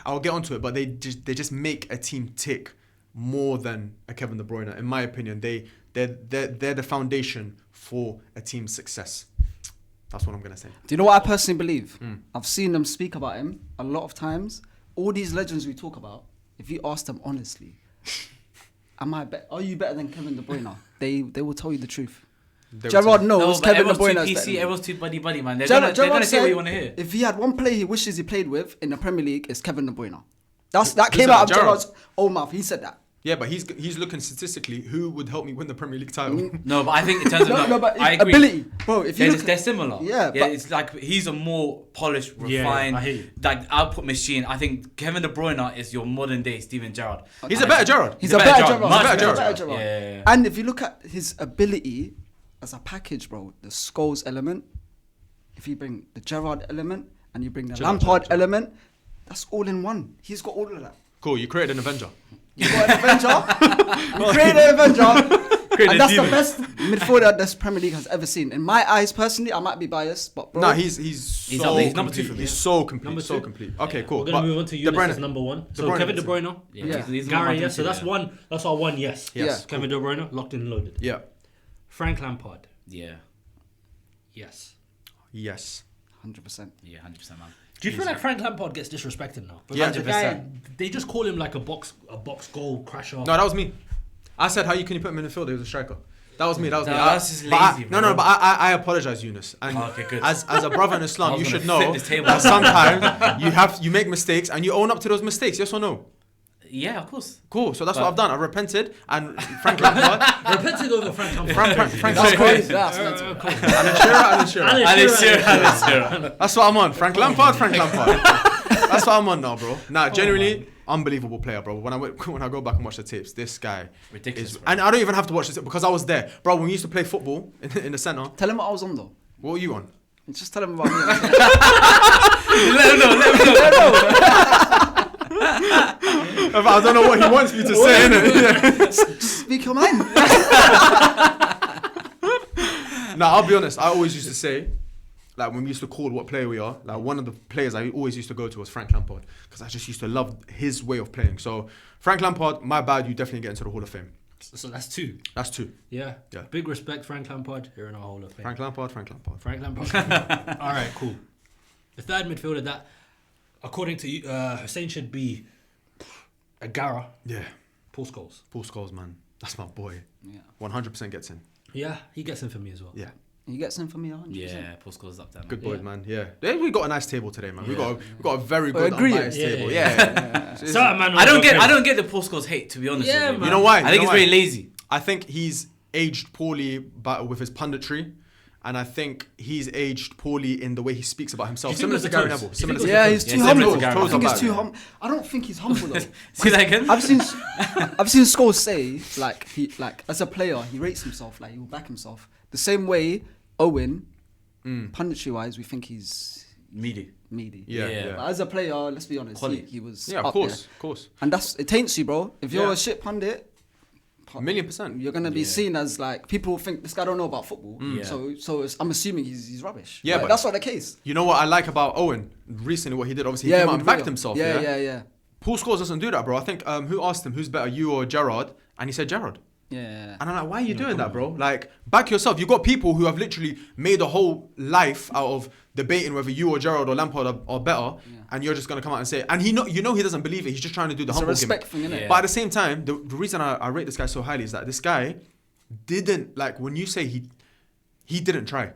I'll get onto it, but they just make a team tick more than a Kevin De Bruyne. In my opinion, they're the foundation for a team's success. That's what I'm gonna say. Do you know what I personally believe? I've seen them speak about him a lot of times. All these legends we talk about, if you ask them honestly, are you better than Kevin De Bruyne? They will tell you the truth. Gerrard knows Kevin De Bruyne is better. Everyone's too buddy, man. They're Gerrard gonna say said what you want to hear. if he had one player he wishes he played with in the Premier League, it's Kevin De Bruyne. That Who came said out of that? Gerrard? Gerrard's own mouth. He said that. Yeah, but he's looking statistically. Who would help me win the Premier League title? No, but I think in terms of but I agree. ability, bro. If you They're similar. Yeah, but it's like he's a more polished, Yeah, refined, I hear you. like output machine. I think Kevin De Bruyne is your modern day Steven Gerrard. He's a better Gerrard. he's a better Gerrard. Much better He's a Gerrard. Gerrard. Yeah. And if you look at his ability as a package, bro, the Scholes element, if you bring the Gerrard element and you bring the Lampard element, that's all in one. He's got all of that. Cool. You created an Avenger. You got an Avenger. You created an Avenger. And that's the best midfielder this Premier League has ever seen. In my eyes, personally, I might be biased, but bro, No, he's up there. He's number complete. two for me. He's so complete. Number So two? complete. Okay, cool. We're gonna But move on to De Eunice Bruyne- as number one. De So Bruyne Kevin De is- Bruyne, Yeah. He's Gary, number yes. So two, that's one. That's our one. Yes. Yes. Kevin De Bruyne, locked and loaded. Yeah. Frank Lampard, Yeah. yes. Yes. 100%. Yeah, 100%, man. Do you feel like Frank Lampard gets disrespected now? Yeah, Because the guy, 100%. they just call him like a box goal crasher. No, that was me. I said, how can you put him in the field? He was a striker. That was me. That was me. That's just But lazy, no, bro. but I apologize, Eunice. And Okay, good. as a brother in I Islam, was you gonna should flip know this table. that sometimes you make mistakes and you own up to those mistakes. Yes or no? Yeah, of course. Cool. So that's But- what I've done. I repented, and Frank Lampard, Repented over Frank Lampard. Frank That's Lampard, crazy. That's mental. Alan Shearer. Alice Shearer. That's what I'm on. Frank Lampard. That's what I'm on now, bro. Nah, genuinely, unbelievable player, bro. When I go back and watch the tapes, this guy Ridiculous, is, bro. and I don't even have to watch this because I was there, bro. When we used to play football in the centre, Tell him what I was on, though. what were you on? Just tell him about me. Let him know. I don't know what he wants me to say, innit? Speak your mind. Nah, I'll be honest. I always used to say, like when we used to call what player we are, like one of the players I always used to go to was Frank Lampard because I just used to love his way of playing. So Frank Lampard, my bad, you definitely get into the Hall of Fame. So that's two. That's two. Yeah. Yeah. Big respect, Frank Lampard. You're in our Hall of Fame. Frank Lampard. Frank Lampard. All right, cool. The third midfielder that, according to you, Hussein should be a Gara. Yeah. Paul Scholes. Paul Scholes, man. That's my boy. Yeah. 100% gets in. Yeah, he gets in for me as well. Yeah. He gets in for me 100%. Yeah, Paul Scholes up there, man. Good boy, Yeah. man. Yeah. We got a nice table today, man. We Yeah. got a very good agree. unbiased Yeah, table. yeah, Yeah. Sorry, man. I don't get the Paul Scholes hate, to be honest Yeah, with you. man. You know why? I think it's very lazy. I think he's aged poorly with his punditry. And I think he's aged poorly in the way he speaks about himself. Do you think Similar to it was Gary the toes? Neville. Do you Similar think to it Yeah, was he's the too Yeah, humble. similar to I think Gary he's too Neville. humble. I don't think he's humble though. See that again? I've seen Scholes say like as a player he rates himself, like he will back himself the same way Owen, punditry wise, we think he's Meaty. meaty. Yeah, Yeah. yeah. But as a player, let's be honest, Quality. he was Yeah, up of course, there. of course. And it taints you, bro. If you're Yeah. a shit pundit, 1,000,000%. you're gonna be Yeah. seen as like people think this guy don't know about football. Yeah. So I'm assuming he's rubbish. Yeah, but- that's not the case. You know what I like about Owen? Recently, what he did, obviously, he Yeah, came out with and backed Bruvvas. himself. Yeah. Paul Scholes doesn't do that, bro. I think who asked him who's better, you or Gerrard, and he said Gerrard. Yeah. And I'm like, why are you doing that, bro? Like, back yourself. You got people who have literally made a whole life out of debating whether you or Gerrard or Lampard are better, and you're just gonna come out and say it. And he doesn't believe it. He's just trying to do the humble respect gimmick. thing, innit? Yeah. But at the same time, the reason I rate this guy so highly is that this guy didn't, like, when you say he didn't try.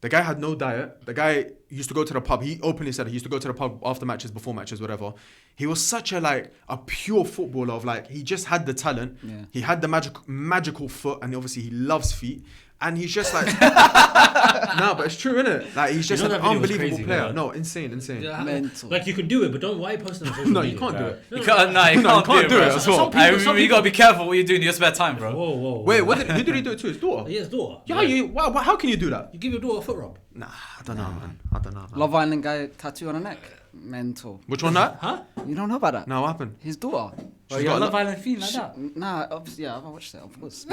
The guy had no diet. The guy used to go to the pub. He openly said he used to go to the pub after matches, before matches, whatever. He was such a pure footballer of like, he just had the talent. Yeah. He had the magical foot, and obviously he loves feet. And he's just like, no, but it's true, innit? Like, he's just You know an that video was unbelievable crazy, player. man. No, insane. Yeah, Mental. like you can do it, but don't. Why are you posting on social No, media? you can't do it. You can't do it, as well. Some people- You gotta be careful what you're doing in your spare time, bro. Whoa. Wait, who did he do it to? His daughter? Yeah, his daughter. Yeah, how can you do that? You give your daughter a foot rub. Nah, I don't know, man. Love Island guy tattoo on her neck. Mental. Which one that? Huh? You don't know about that? No, what happened? His daughter. Bro, you're a Love Island fiend like that. Nah, obviously, yeah, I've watched it, of course.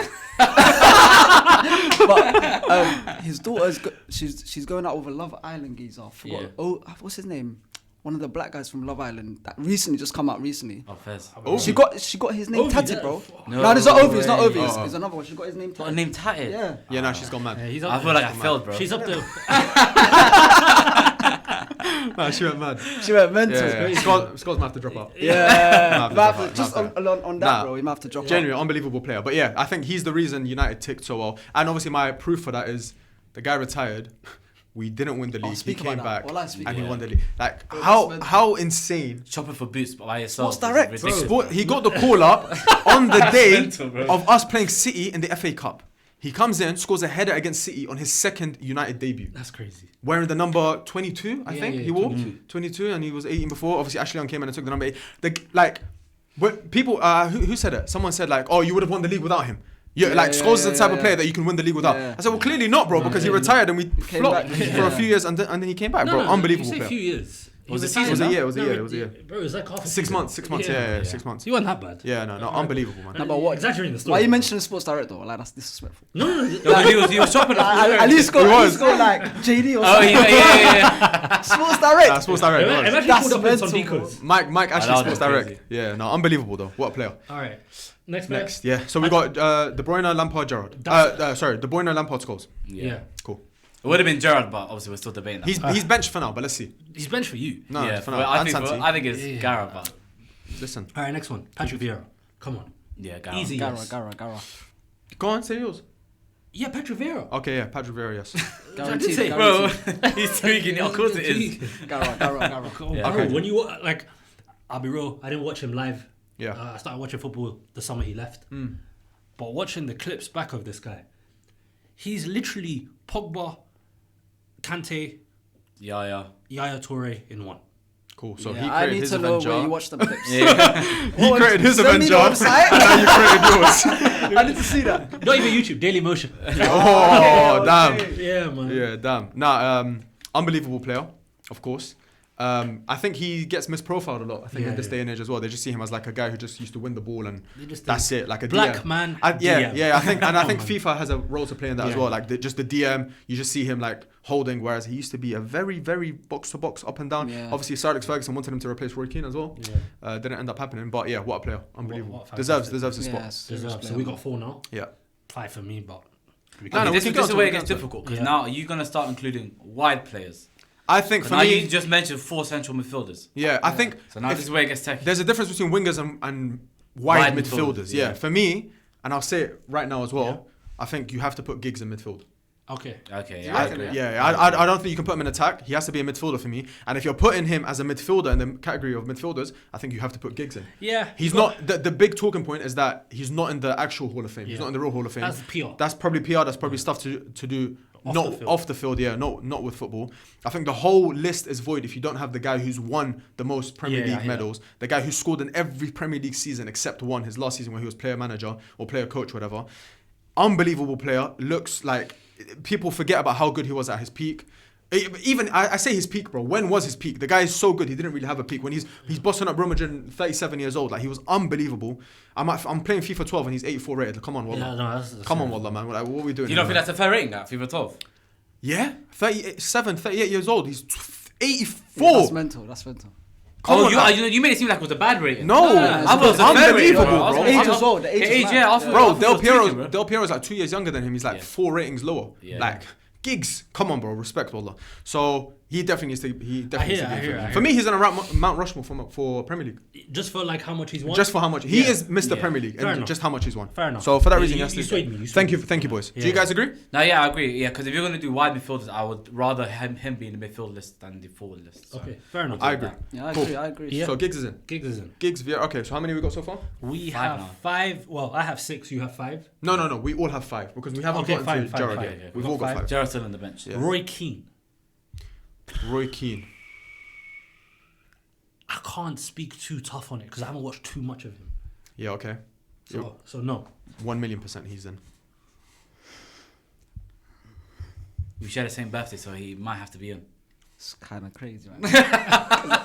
But his daughter's she's going out with a Love Island geezer. I forgot. Yeah. Oh, what's his name? One of the black guys from Love Island that recently just come out recently. Oh, Fez. Oh. She got his name Ovi, tatted, yeah. bro. No No, it's not Ovi. It's not way. Ovi. Oh. It's another one. She got his name Got a tatted. name tatted. Yeah. Yeah, no, she's gone mad. Yeah, he's up I feel there. like I failed, bro. She's up there. Nah, she went mad. She went mental. Yeah. Scott's might have to drop out. Yeah. Might have to drop out, Just might have to. on that, Nah. bro. He might have to drop out. Genuinely unbelievable player. But yeah, I think he's the reason United ticked so well. And obviously my proof for that is the guy retired. We didn't win the league. He speak came about that. back Well, speak and he about won that. the league. Like, Bro, how that's how insane. Shopping for boots by yourself. Sports Direct, is bro. ridiculous, He got the call up on the day mental, bro. of us playing City in the FA Cup. He comes in, scores a header against City on his second United debut. That's crazy. Wearing the number 22, I Yeah, think yeah, he wore 22. and he was 18 before. Obviously, Ashley Young came in and took the number 8. When people, who said it? Someone said like, "Oh, you would have won the league without him." Yeah, like Scholes is the type of player that you can win the league without. Yeah. I said, well, clearly not, bro, because he retired and we came flopped back. for a few years and then he came back, bro. Unbelievable You say player. a few years. Was it retired. season? It was a year. Bro, it was like half a 6 season. months. Yeah, 6 months. He wasn't that bad. Yeah, no, unbelievable, man. No, but what? Exaggerating the story. Why are you mentioning Sports Direct though? Like, that's disrespectful. No. No, but he was shopping At least go like JD or Oh, something. yeah. Sports Direct. Sports Direct. Imagine no. he That's pulled up with some mental, decos. Mike that Ashley was Sports Direct. crazy. Yeah, no, unbelievable though. What a player. All right. Next player. Next, yeah. So we got De Bruyne, Lampard, Gerrard. Sorry, De Bruyne, Lampard, Scholes. Yeah. Cool. It would have been Gerrard, but obviously we're still debating that. He's benched for now, but let's see. He's benched for you. No, yeah, for but now. I And think Santi. it's Yeah. Garrett, but Listen, All right, next one. Patrick Vieira. Come on. yeah, Garrett. Easy. Yes. Gara. go on, say yours. Yeah, Patrick Vieira. Okay, yeah, Patrick Vieira, yes. I did say, Bro, he's tweaking. Of course it is. Gara. Yeah. Bro, when you like, I'll be real. I didn't watch him live. Yeah. I started watching football the summer he left. But watching the clips back of this guy, he's literally Pogba, Kante, Yeah. Yaya Toure in one. Cool. So Yeah, he I created need his to know Avenger. where you watched the clips. He created his Send me Avenger. the website. And now you created yours. I need to see that. Not even YouTube, Daily Motion. Oh, damn. Yeah, man. Yeah, damn. Nah, unbelievable player, of course. I think he gets misprofiled a lot. I think Yeah, in this yeah. day and age as well, they just see him as like a guy who just used to win the ball and They just that's it, like a Black DM. man. Yeah, DM. yeah. I think FIFA has a role to play in that as Yeah. well. Like just the DM, you just see him like holding, whereas he used to be a very, very box to box, up and down. Yeah. Obviously, Sir Alex Ferguson wanted him to replace Roy Keane as well. Yeah. Didn't end up happening, but yeah, what a player, unbelievable. what a deserves fantastic his spot. Yes. Deserves. So we got 4 now. Yeah. 5 for me, but. No, no, we this can is go this is to where it, it gets we can go to it. difficult because Yeah. now are you gonna start including wide players? I think for now me, you just mentioned 4 central midfielders. yeah, I think So now if- this is where it gets techy. there's a difference between wingers and wide Wide midfielders. midfielders, Yeah. yeah. For me, and I'll say it right now as well, I think you have to put Giggs in midfield. Okay. Okay, Yeah, yeah, I I agree. agree. I don't think you can put him in attack. He has to be a midfielder for me. And if you're putting him as a midfielder in the category of midfielders, I think you have to put Giggs in. Yeah. He's not the big talking point is that he's not in the actual Hall of Fame. He's Yeah. not in the real Hall of Fame. That's PR. That's probably PR. That's probably stuff to do Off not the field. off the field. Yeah, not with football. I think the whole list is void if you don't have the guy who's won the most Premier Yeah, I League hear medals, the guy who scored in every Premier League season except one, his last season where he was player manager or player coach, whatever. Unbelievable player. Looks like people forget about how good he was at his peak. Even I say his peak, bro. When was his peak? The guy is so good. He didn't really have a peak. When he's bossing up Real Madrid, 37 years old, like he was unbelievable. I'm playing FIFA 12 and he's 84 rated. Come on, Wallah. Yeah, no, that's Come on, Wallah, man. Like, what are we doing? You don't here, think man? that's a fair rating at FIFA 12? Yeah, 38 years old. He's 84. Yeah, that's mental. Come on now. You made it seem like it was a bad rating. No, I thought it was a fair rating, unbelievable, bro. bro. The age as well. The age is yeah. mad. Bro, Del Del Piero's like 2 years younger than him. He's like Yeah. 4 ratings lower. Yeah. Like Giggs, come on, bro, respect, wallah. So he definitely needs to. He definitely I needs to hear, be. I hear. For me, he's on a Mount Rushmore for Premier League. Just for like how much he's won. Just for how much he Yeah. is Mr. Yeah. Premier League, Fair and enough. just how much he's won. Fair enough. So for that Yeah, reason, you yes. swayed me. Thank you, boys. Yeah. Do you guys agree? No, yeah, I agree. Yeah, because if you're gonna do wide midfielders, I would rather him be in the midfield list than the forward list. So. Okay, fair enough. I agree. Yeah, I Cool. agree. I agree. Yeah. So Giggs is in. Giggs is in. Giggs, Vieira. Okay, so how many we got so far? We Five have now. 5. Well, I have 6. You have 5. No. We all have 5 because we haven't Okay, gotten fine, to fine, Gerrard fine. yet. Okay, We've we all got got 5. Gerrard's still on the bench. Yeah. Roy Keane. Roy Keane. I can't speak too tough on it because I haven't watched too much of him. Yeah, okay. So no. 1,000,000% he's in. We share the same birthday, so he might have to be in. It's kind of crazy, man.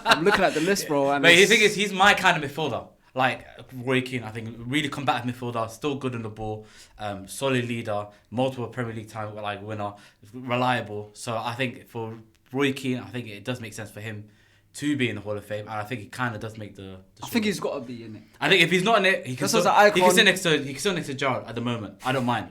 I'm looking at the list, bro. And But the it's- thing is, he's my kind of midfielder. Like Roy Keane, I think really combative midfielder, still good on the ball, solid leader, multiple Premier League time like winner, reliable. So I think for Roy Keane, I think it does make sense for him to be in the Hall of Fame, and I think he kind of does make the I think he's got to be in it. I think if he's not in it, he can Just still, as an icon. he can sit next to Gerrard at the moment. I don't mind.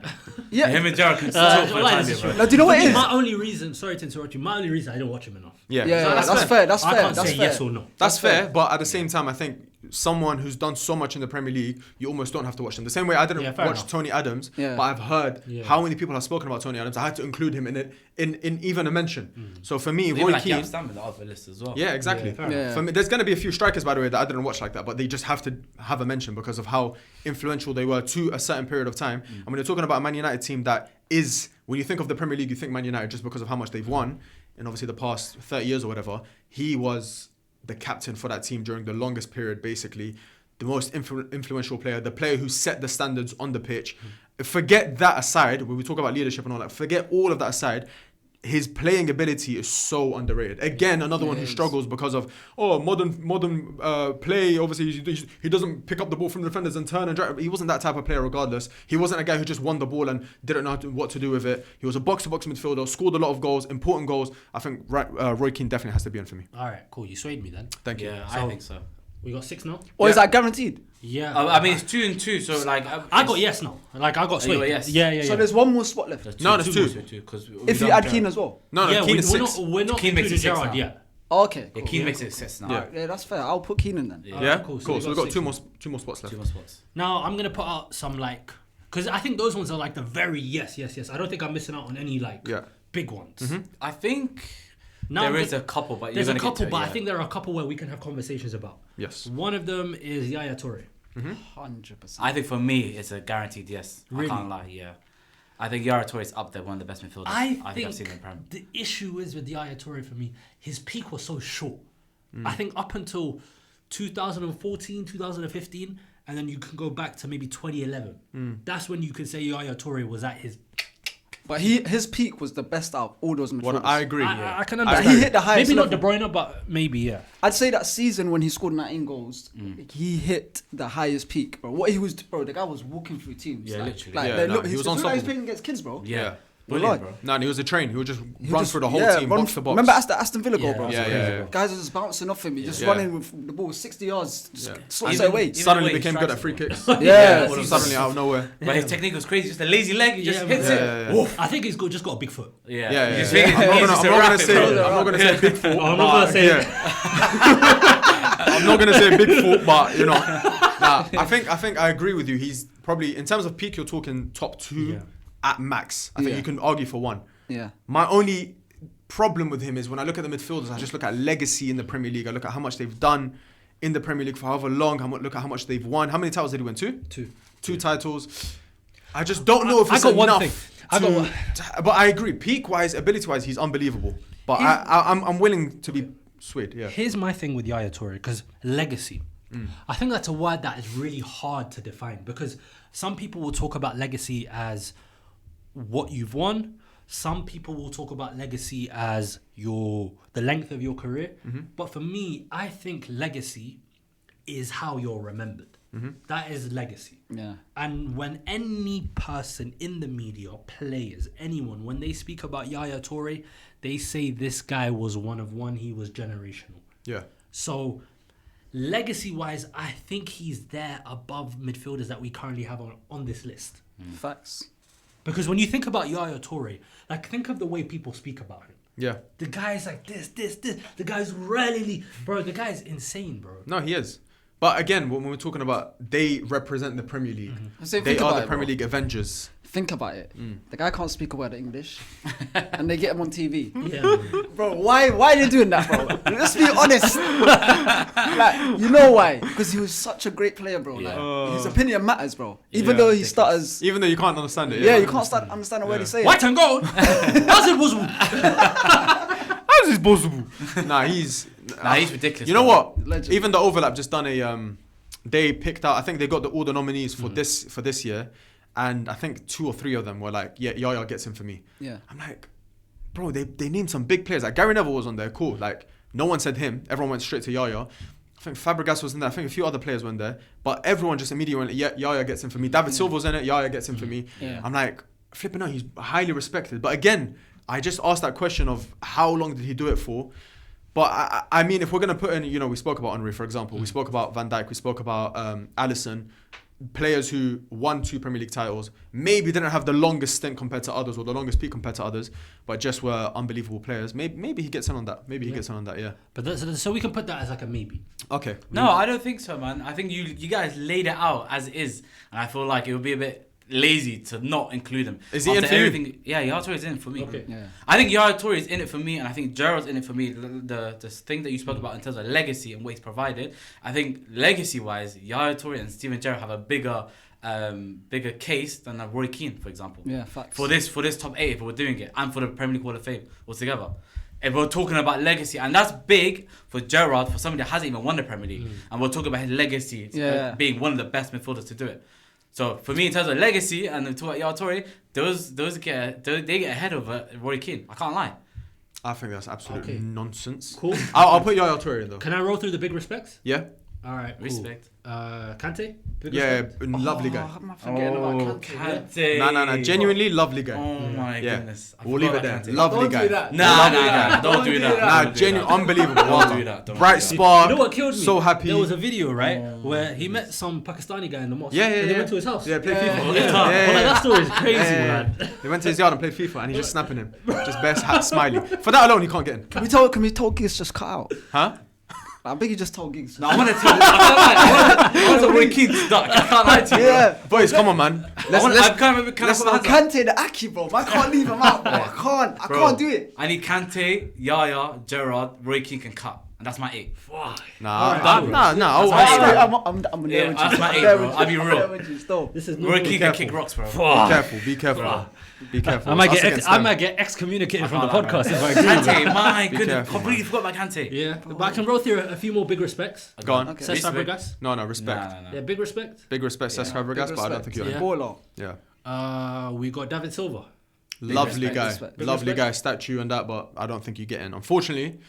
Yeah. Him and Gerrard can still Uh, for the like time this being, is bro. No, do you know what For it me, is? my only reason, sorry to interrupt you, my only reason I don't watch him enough. Yeah, Yeah, So that's fair. That's I fair. can't That's say fair. yes or no. That's fair, but at the same time, I think someone who's done so much in the Premier League, you almost don't have to watch them. The same way I didn't Yeah, fair watch enough. Tony Adams, Yeah. but I've heard Yeah. how many people have spoken about Tony Adams. I had to include him in it, in even a mention. So for me, Even Roy like Keane. Jaap Stam in the other list as well. Yeah, exactly. Yeah, fair enough. For me, there's going to be a few strikers, by the way, that I didn't watch like that, but they just have to have a mention because of how influential they were to a certain period of time. And when you're talking about a Man United team that is, when you think of the Premier League, you think Man United just because of how much they've won in obviously the past 30 years or whatever. He was the captain for that team during the longest period, basically. The most influential player, the player who set the standards on the pitch. Forget that aside, when we talk about leadership and all that, forget all of that aside. His playing ability is so underrated. Again, another one who struggles because of modern play. Obviously, he doesn't pick up the ball from defenders and turn and drive. He wasn't that type of player regardless. He wasn't a guy who just won the ball and didn't know what to do with it. He was a box-to-box midfielder, scored a lot of goals, important goals. I think Roy Keane definitely has to be in for me. All right, cool. You swayed me then. Thank you. Yeah, So- I think so. We got 6 now. Or is Yeah. that guaranteed? Yeah. I mean, it's 2 and 2, so like I got yes now. Like I got Oh, you swayed. got yes. Yeah. So there's one more spot left. No, there's two. Because If you add Keane as well. No, Yeah, Keane is we're 6. not Keane makes including it 6 Gerrard now. yet. Oh, okay. Yeah, Cool. Keane makes it 6 now. Yeah. Alright, yeah, that's fair. I'll put Keane in then. Yeah. Yeah, cool. cool. So So we we've got got 6 two more spots left. 2 more spots. Now I'm gonna put out some like, because I think those ones are like the very yes. I don't think I'm missing out on any like Yeah. big ones. I think Now there I'm is gonna- a couple, but There's you're a gonna couple, get to but it, I yeah. think there are a couple where we can have conversations about. Yes. One of them is Yaya Toure. 100%. I think for me, it's a guaranteed yes. Really? I can't lie, yeah. I think Yaya Toure is up there, one of the best midfielders I I've think seen in the Prem. the issue is with Yaya Toure for me, his peak was so short. Mm. I think up until 2014, 2015, and then you can go back to maybe 2011. Mm. That's when you can say Yaya Toure was at his. But his peak was the best out of all those midfielders. What I agree. I can Like, understand. he hit the highest Maybe not De level. Bruyne, but maybe yeah. I'd say that season when he scored 19 goals, he hit the highest peak, bro. What he was, bro, the guy was walking through teams. Yeah, like, literally. Like, Yeah, they no, look, he was look how he's unstoppable. playing against kids, bro. Yeah. Yeah. Brilliant, Wallahi. bro. No, he was a train. He would just He run just- through the whole yeah, team, run- box to box. Remember Aston Villa goal, Yeah, bro? yeah. Guys are just bouncing off him. He's just Yeah. running with the ball 60 yards, just Yeah. slots Even- it away. even- Suddenly the way he became good strikes at free it, bro. kicks. Yeah. All of a sudden out of nowhere. But his technique was crazy. Just a lazy leg, he just Yeah, hits man. it. Yeah. Woof. I think he's just got a big foot. Yeah, Yeah, yeah, You just yeah. think I'm he's not just a gonna rapid, say. bro. I'm not gonna say big fault. I'm not gonna say- I'm not gonna say big fault, but you know, nah. I think I agree with you. He's probably in terms of peak. You're talking top 2 Yeah. at max. I think Yeah. you can argue for 1. Yeah. My only problem with him is when I look at the midfielders, I just look at legacy in the Premier League. I look at how much they've done in the Premier League for however long. Look at how much they've won. How many titles did he win? 2? 2 titles. I just don't know if I it's got one enough. thing. But I agree. Peak-wise, ability-wise, he's unbelievable. But I'm willing to be swayed. Yeah. Here's my thing with Yaya Toure, because legacy. I think that's a word that is really hard to define, because some people will talk about legacy as what you've won. Some people will talk about legacy as the length of your career. But for me, I think legacy is how you're remembered. That is legacy. Yeah. And when any person in the media, players, anyone, when they speak about Yaya Toure, they say this guy was one of one, he was generational. Yeah. So legacy-wise, I think he's there above midfielders that we currently have on this list. Facts. Because when you think about Yaya Toure, like think of the way people speak about him. Yeah. The guy's like this. The guy's rarely, bro. The guy's insane, bro. No, he is. But again, when we're talking about they represent the Premier League, So they think are about the it, Premier bro. League Avengers. Think about it. The guy can't speak a word of English, and they get him on TV. Yeah. Bro, why are they doing that, bro? Let's be honest. Like, you know why? Because he was such a great player, bro. Like, his opinion matters, bro. Even though he stutters. Even though you can't understand it. Yeah, you can't understand a word he's saying. White and gold. How's it possible? How is this possible? Nah, he's ridiculous. You know bro. what? Legend. Even the Overlap just done a they picked out. I think they got all the nominees for this year, and I think 2 or 3 of them were like, yeah, Yaya gets in for me. Yeah. I'm like, bro, they named some big players. Like Gary Neville was on there, cool. Like no one said him. Everyone went straight to Yaya. I think Fabregas was in there. I think a few other players went there, but everyone just immediately went, yeah, Yaya gets in for me. David Silva was in it. Yaya gets in for me. Yeah. I'm like, flipping out. He's highly respected. But again, I just asked that question of how long did he do it for? But I mean, if we're gonna put in, you know, we spoke about Henry, for example. We spoke about Van Dijk. We spoke about Alisson. Players who won 2 Premier League titles, maybe didn't have the longest stint compared to others or the longest peak compared to others, but just were unbelievable players. Maybe he gets in on that. Maybe he gets in on that. Yeah. But so we can put that as like a maybe. Okay. No, I don't think so, man. I think you guys laid it out as it is, and I feel like it would be a bit lazy to not include him. Is he in After for you? everything? Yeah, Yaya Toure is in it for me. Okay. Yeah. I think Yaya Toure is in it for me, and I think Gerrard's in it for me. The thing that you spoke about in terms of legacy and what he's provided, I think legacy-wise, Yaya Toure and Steven Gerrard have a bigger case than a Roy Keane, for example. Yeah, facts. For this top 8, if we're doing it, and for the Premier League Hall of Fame altogether. If we're talking about legacy, and that's big for Gerrard, for somebody that hasn't even won the Premier League, and we're talking about his legacy being one of the best midfielders to do it. So for me, in terms of legacy, and we talk about Yaya Toure, they get ahead of Roy Keane. I can't lie. I think that's absolute nonsense. Cool. I'll put Yaya Toure in though. Can I roll through the big respects? Yeah. All right. Cool. Respect. Kante. Big Yeah, respect? lovely guy. How am I forgetting about Kante? Kante. Nah. Genuinely lovely guy. Oh my Yeah. goodness. I We'll forgot leave it about there. Kante. Lovely Don't guy. do that. Nah, don't do that. Nah, Don't do genuine, that. unbelievable. Don't do that. Don't Bright do that. spark. You know what killed me? So happy. There was a video, right, where he met some Pakistani guy in the mosque. Yeah, and they yeah. went to his house. Yeah, play FIFA. Yeah. Well, like, that story is crazy, man. They went to his yard and played FIFA, and he's just snapping him, just best hat smiley. For that alone, he can't get in. Can we tell Giggs just cut out? Huh? I beg you just told Giggs. No, I want to tell you. I want to Roy Keane stuck. I can't lie to you. Yeah. Boys, come on, man. I'm kind of put my hands up. Kante the Aki, bro. I can't leave him out, bro. I can't do it. I need Kante, Yaya, Gerrard, Roy Keane can cut. And that's my 8. Nah. That's I'm there Yeah, with that's you. my I'm eight, there bro. with I'll be you. I'm real. there with you, still. This is Roy Keane can careful. kick rocks, bro. Be careful. I might It's us against them. get excommunicated from the can't lie, podcast if I agree. with that. Kante, my Be goodness. careful, Completely forgot about Kante. Yeah, but I can roll through a few more big respects. Go on. Okay. Cesc Respect. Fabregas. No, respect. Nah. Yeah, big respect. Big respect, Cesc Fabregas, but I don't think you're Yeah. in. Baller. Yeah. We got David Silva. Lovely respect, guy. respect. Big Lovely respect. guy, statue and that, but I don't think you get in, unfortunately.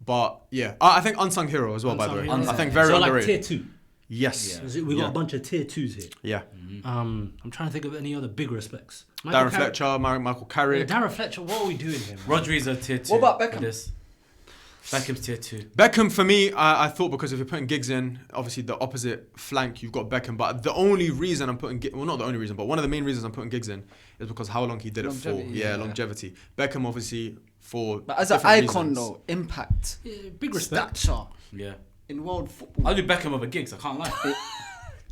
But yeah, I think unsung hero as well, by the way. Unsung hero. I think very So like underrated. tier 2. Yes. Yeah. We got Yeah. a bunch of tier 2s here. Yeah. I'm trying to think of any other big respects. Darren Fletcher, Michael Yeah, Carrick. Darren Fletcher, what are we doing here? man? Rodri's a tier 2. What about Beckham? for this. Beckham's tier 2. Beckham for me, I thought because if you're putting Giggs in, obviously the opposite flank you've got Beckham. But the only reason I'm putting, well, not the only reason, but one of the main reasons I'm putting Giggs in is because how long he did it for. Longevity, Yeah, yeah. longevity. Beckham obviously for. But as an different icon, reasons. though, impact, Yeah, big respect. stature Yeah. in world football. I'll do Beckham over Giggs, I can't lie.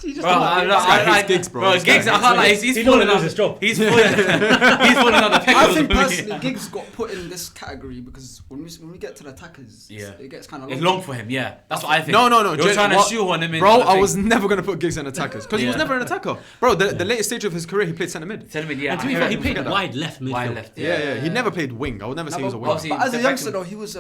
He just Bro, guy hates Giggs, bro. This Giggs, guy I can't lie. He's He falling don't lose out. his job. He's falling out the I pecking think order. personally, Giggs got put in this category because when we get to the attackers, Yeah. it gets kind of It's long for him, yeah. That's what I think. No. You're trying to what- shoehorn him in. Bro, for the I thing. was never going to put Giggs in attackers because he was Yeah. never an attacker. Bro, the latest stage of his career, he played centre mid. Tell me, yeah. And to be I fair, he reckon played forget that. wide left midfield. Wide left. Yeah. He never played wing. I would never say he was a winger. obviously- But as a Beckham- youngster though, he was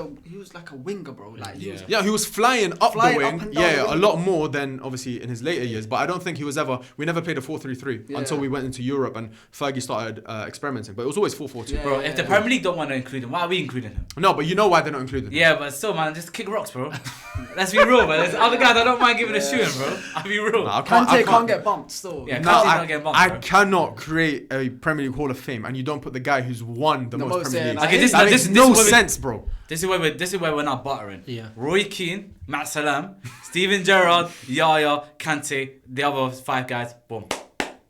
like a winger, bro. Like he was. Yeah. Yeah, he was flying up Flying the up wing. and down Yeah, the a wing. lot more than obviously in his later years. But I don't think he was ever. We never played a 4-3-3 Yeah. until we went into Europe and Fergie started experimenting. But it was always 4-4-2. Yeah. Bro, if the Premier League don't want to include him, why are we including him? No, but you know why they're not included. Yeah, but still, man, just kick rocks, bro. Let's be real, man. There's other guys I don't mind giving a shoe in, bro. I'll be real. Nah, I Kante can't get bumped still. Yeah. No, Kante's not getting bumped, I bro. cannot create a Premier League Hall of Fame and you don't put the guy who's won the The most most, Premier yeah, Leagues. like, Okay, That makes no is where we- sense, bro. This is where we're not buttering. Yeah. Roy Keane, Matt Salam, Steven Gerrard, Yaya, Kante, the other 5 guys. Boom.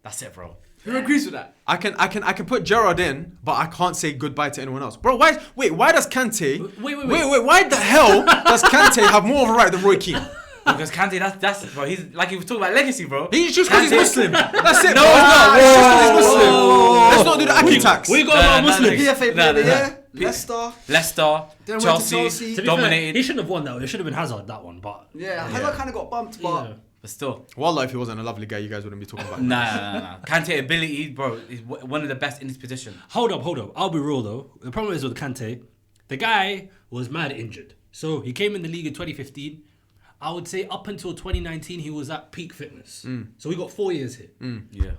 That's it, bro. Who agrees with that? I can put Gerrard in, but I can't say goodbye to anyone else. Bro, why does Kante... Wait, why the hell does Kante have more of a right than Roy Keane? Because Kante, that's bro. He's like he was talking about legacy, bro. He's just because he's Muslim. That's it. No, bro. it's not. It's just 'cause he's Muslim. Whoa. Let's not do the Aki tax. We got Muslims. PFA player of the year. Leicester. Leicester, Then went to Chelsea, Chelsea. To be fair, dominated. he shouldn't have won that. It should have been Hazard, that one. But Yeah, Hazard kind of got bumped, but yeah. But still, Wallah, if he wasn't a lovely guy, you guys wouldn't be talking about him. nah. Kante ability, bro, is one of the best in his position. Hold up. I'll be real though. The problem is with Kante, the guy was mad injured. So he came in the league in 2015. I would say up until 2019, he was at peak fitness. So we got 4 years here. Yeah.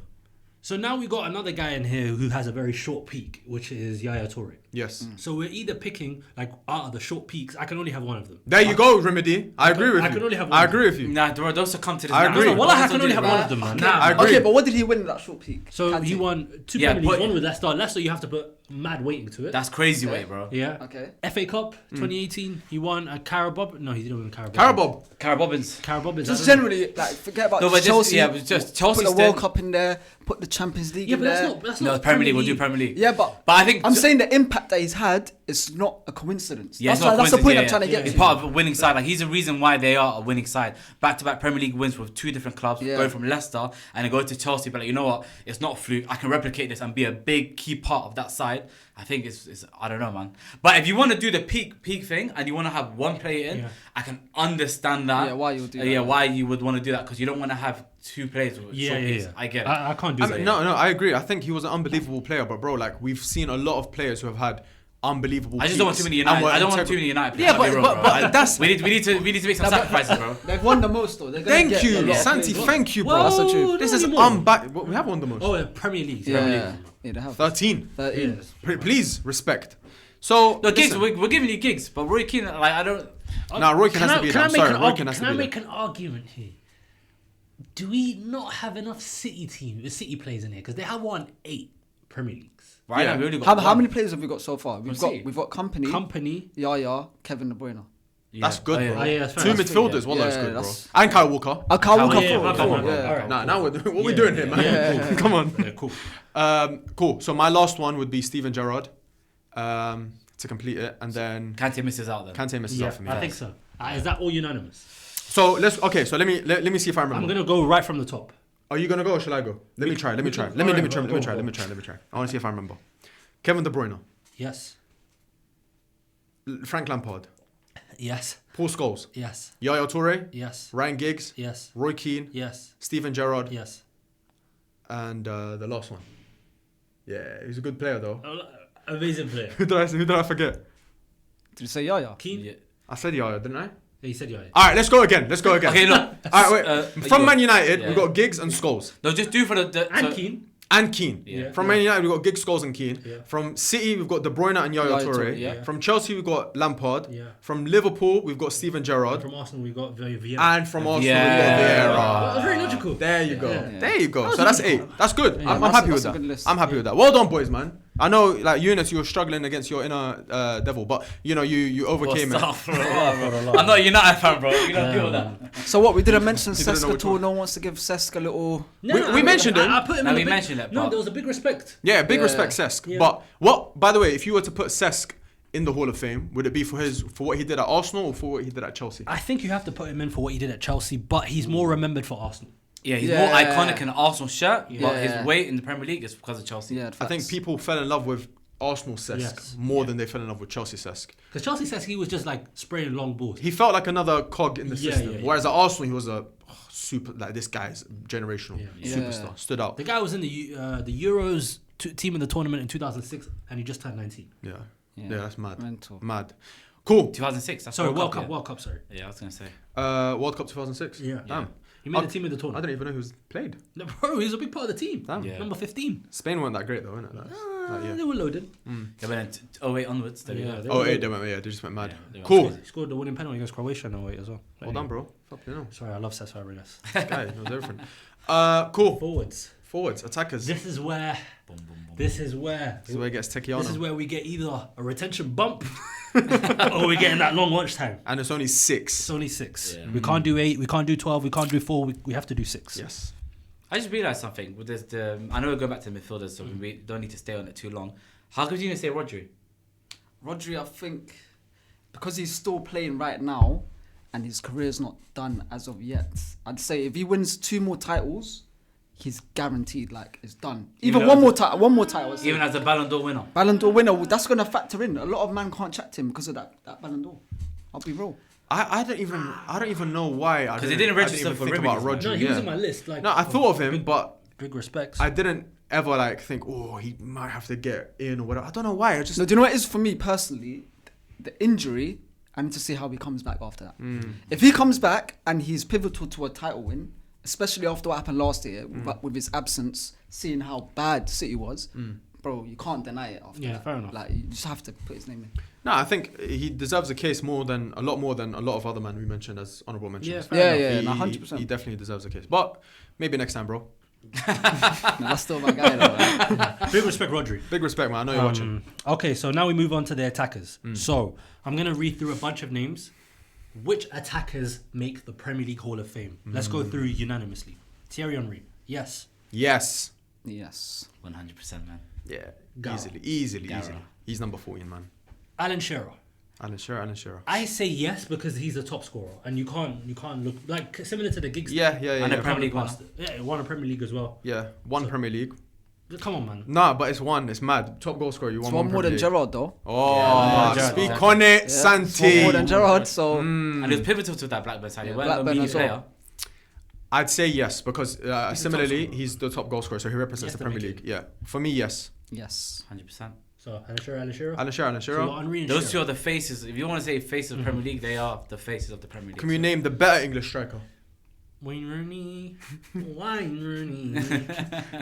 So now we got another guy in here who has a very short peak, which is Yaya Toure. Yes. So we're either picking, like, out of the short peaks, I can only have one of them. There you go, Remedy. I agree with you. I can only have one. I agree with you. Nah, bro, those come to this. I now. agree. No, Wallah, I Those can don't only do have this, one bro. of them, man. Nah, I agree. okay, but what did he win in that short peak? So Kante. he won 2 Yeah, Premier Leagues, but- one with Leicester. Leicester, you have to put mad weighting to it. That's crazy Okay. weight, bro. Yeah. Okay. FA Cup 2018, he won a Carabao. No, he didn't win Carabao. Carabob. Carabobbins. Carabao is Just generally, like, forget about No, but Chelsea. just Chelsea. Put the World Cup in there. Put the Champions League Yeah, in but there. that's No, not Premier League. We'll do Premier League. Yeah, but I think I'm saying the impact that he's had is not a coincidence. Yeah, that's the point I'm trying to get He's to. part of a winning side. Like he's the reason why they are a winning side. Back-to-back Premier League wins with 2 different clubs. Yeah. Going from Leicester and then go to Chelsea. But like, you know what? It's not a fluke. I can replicate this and be a big key part of that side. I think it's I don't know, man. But if you want to do the peak thing and you want to have one player in, I can understand that. Yeah, why you would do that. Yeah, why you would want to do that because you don't want to have 2 players with short peaks. I get it. I can't do that. No, I agree. I think he was an unbelievable player, but bro, like we've seen a lot of players who have had unbelievable. I just don't want too many United. I don't want too many United players. Yeah, but that's. we need to make some sacrifices, bro. They've won the most though. They're gonna Thank get a you, lot of Santi. players. Thank you, bro. Whoa, That's the truth. no, This is anymore. we have won the most. Oh, Premier League. Yeah, they have 13. 13. Yes. Please respect. So No, gigs. listen. We're giving you gigs, but Roy Keane, like I don't. Nah, Roy Keane has to be there. I'm sorry, Roy Keane has to Can I be make there. an argument here? Do we not have enough City players in here? Because they have won 8 Premier Leagues. Right Yeah. now, we only got How one. many players have we got so far? We've City. got Company, Yaya, Kevin De Bruyne. Yeah. That's good, Oh, yeah. bro. Oh, yeah, that's fair. 2 That's midfielders. fair, Wallah, that's yeah, good, bro. that's- And Kyle Walker. Kyle Oh, Walker. yeah, forward, come on, forward, yeah. All right. Nah, now what we Yeah, doing here, man? yeah. Come on. Yeah, cool. Cool. So my last one would be Steven Gerrard, to complete it, and then Kante misses out then. Kante misses Yeah, out for me. I think so. Is that all unanimous? So let me see if I remember. I'm gonna go right from the top. Are you gonna go or shall I go? Let me try. Let me try. Alright, Let me go. try. I want to see if I remember. Kevin De Bruyne, Yes. Frank Lampard, Yes. Paul Scholes, Yes. Yaya Toure, Yes. Ryan Giggs, Yes. Roy Keane, Yes. Steven Gerrard, Yes. and the last one. Yeah, he's a good player though. Amazing player. Who did I forget? Did you say Yaya? Keane. Yeah. I said Yaya, didn't I? Yeah, you said you. All right, let's go again. Okay, look. All right, wait. From you- Man United, yeah. we've got Giggs and Scholes. No, just do for the And so- Keane. And Keane. Yeah. From Man United, we've got Giggs, Scholes, and Keane. Yeah. From City, we've got De Bruyne and Yaya Yaya Toure. Toure, yeah. From Chelsea, we've got Lampard. Yeah. From Liverpool, we've got Steven Gerrard. From Arsenal, we got Vieira. And from Arsenal, Yeah. we've got That Vieira. was very logical. There you go. Yeah. There you go. That So was that's 8. That's good. Yeah, I'm that's happy a- with that's a that. good list. I'm happy with that. Well done, boys, man. I know, like Eunice, you were struggling against your inner devil, but you know, you overcame it. I'm not a United fan, bro. You don't deal with that. So what? We didn't mention You didn't know Cesc which at all. one. No one wants to give Cesc a little. We mentioned him. I put him No, in we the big- mentioned it, No, but- there was a big respect. Yeah, big Yeah. respect, Cesc. Yeah. But what? By the way, if you were to put Cesc in the Hall of Fame, would it be for what he did at Arsenal or for what he did at Chelsea? I think you have to put him in for what he did at Chelsea, but he's more remembered for Arsenal. Yeah, he's Yeah. more iconic in an Arsenal shirt, but Yeah. his weight in the Premier League is because of Chelsea. Yeah, I think people fell in love with Arsenal Cesc Yes. more than they fell in love with Chelsea Cesc. Because Chelsea says he was just like spraying long balls. He felt like another cog in the Yeah, system. yeah, yeah. Whereas at Arsenal, he was a super. Like this guy's generational Yeah. superstar. Yeah. Stood out. The guy was in the Euros team in the tournament in 2006, and he just turned 19. Yeah. Yeah. Yeah, that's mad. Mental. Mad. Cool. 2006. That's Sorry, World World Cup. Cup, World Cup, sorry. Yeah, I was gonna say. World Cup 2006. Yeah. Damn. He made I- the team in the I tournament. didn't even know who's played. No, bro, he's a big part of the team. Damn. Yeah. Number 15. Spain weren't that great though, innit? That year. They were loaded. Yeah, but then 08 onwards. There we Yeah, go. they Oh, were yeah, loaded. they just went mad. Yeah, they went Cool. He scored the winning penalty against Croatia in 08 as well. Well done, bro. Fucking hell. Sorry, I love Cesc Fabregas. This guy knows everything. Cool. Forwards. Forwards, attackers. This is where. Boom, boom, boom. This is where. This is where it gets techie on. This is where we get either a retention bump Oh, we're getting that long watch time. And it's only 6. It's only 6. Yeah. We can't do 8. We can't do 12. We can't do 4. We have to do 6. Yes. I just realised something with this. I know we're going back to the midfielders, so we don't need to stay on it too long. How could you even say Rodri? Rodri, I think, because he's still playing right now, and his career's not done as of yet. I'd say if he wins 2 more titles, he's guaranteed. Like it's done. Even one more title. I'd say. Even as a Ballon d'Or winner. Ballon d'Or winner, that's gonna factor in. A lot of man can't chat to him because of that Ballon d'Or. I'll be real. I don't even know why. Because he didn't register for think Remedies, about man. Rodri. No, he was in my list. Like, No, I thought of him, but big respects. I didn't ever like think, oh, he might have to get in or whatever. I don't know why. I just No, do you know what it is for me personally? The injury. I need to see how he comes back after that. If he comes back and he's pivotal to a title win, especially after what happened last year with his absence, seeing how bad City was, bro, you can't deny it after that. fair enough. Like you just have to put his name in. No, I think he deserves a case a lot more than a lot of other men we mentioned as honourable mentions. Yeah, fair Yeah, enough. yeah, He- 100%. He definitely deserves a case, but maybe next time, bro. No, that's still my guy though. Like. Big respect, Rodri. Big respect, man. I know you're watching. Okay, so now we move on to the attackers. So I'm gonna read through a bunch of names. Which attackers make the Premier League Hall of Fame? Let's go through unanimously. Thierry Henry, yes. Yes. Yes. 100%, man. Yeah. Gara. Easily. Gara. He's number 14, man. Alan Shearer. Alan Shearer. I say yes because he's a top scorer, and you can't look like similar to the Giggs. Yeah. And a Premier League winner. Yeah, won a Premier League as well. Yeah. One So- Premier League. Come on, man. Nah, but it's one. It's mad. Top goal scorer. You It's won one more Premier than League. Gerrard though. Oh, Yeah, Gerrard, speak exactly. on it, Yeah, it's Santi. one more than Gerrard. So And he was pivotal to that Blackburn side. He Yeah, wasn't a Blackburn media as well. player. I'd say yes because similarly scorer. he's the top goal scorer, so he represents Yes, the Premier to League. make Yeah, for me, yes. yes. 100%. So Alan Shearer. Alan Shearer. So you got Henry and Those two Shearer. are the faces. If you want to say faces of the Premier League, they are the faces of the Premier League. Can we name the better English striker? Wayne Rooney. Wayne Rooney.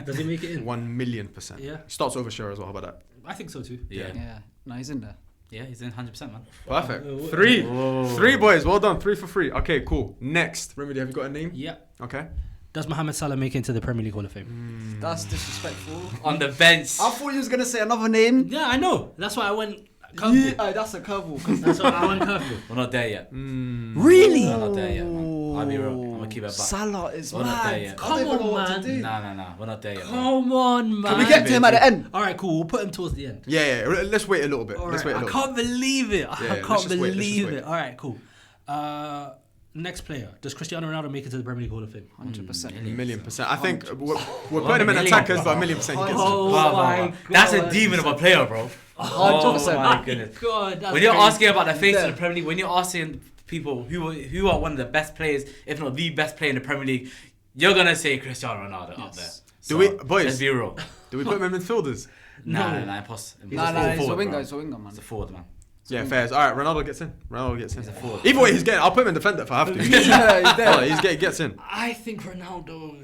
Does he make it in? 1,000,000%. Yeah. Starts over Shearer as well. How about that? I think so too. Yeah. Yeah. No, he's in there. Yeah, he's in 100%, man. Perfect. Whoa. 3. Whoa. 3 boys. Well done. 3 for 3. Okay, cool. Next, Remedy. Have you got a name? Yeah. Okay. Does Mohamed Salah make it into the Premier League Hall of Fame? That's disrespectful. On the bench. I thought you was gonna say another name. Yeah, I know. That's why I went Yeah, curveball. that's a curveball. 'cause- That's why I went curveball. We're not there yet. Really? We're not there yet, man. I'll be real. I'm going to keep it back. Salah is We're not there mad. yet. I Come don't even know on, what to man. do. Nah. We're not there yet, man. Come on, man. Can we get to him at the end? All right, cool. We'll put him towards the end. Yeah. Let's wait a little bit. All Let's right. wait a I little can't believe it. Yeah, I let's can't just wait, let's just believe wait. it. All right, cool. Next player. Does Cristiano Ronaldo make it to the Premier League Hall of Fame? 100%. bit. 1,000,000%. I think we're One putting him in million. attackers, but 1,000,000% he gets it. Oh, Wow, my wow. That's a God. demon of a player, bro. 100%. Oh my goodness. God, that's When you're crazy. asking about the face Yeah. of the Premier League, when you're asking people who are one of the best players, if not the best player in the Premier League, you're gonna say Cristiano Ronaldo up there. Do we- boys? Let's be real. Do we put him in midfielders? Nah, No. impossible. Nah, he's a forward, winger. bro. He's a winger, man. It's a forward, man. Yeah, fair. All right, Ronaldo gets in. He's a forward. Either way, he's getting. I'll put him in defender if I have to. Yeah, he's there. Oh, he gets in. I think Ronaldo.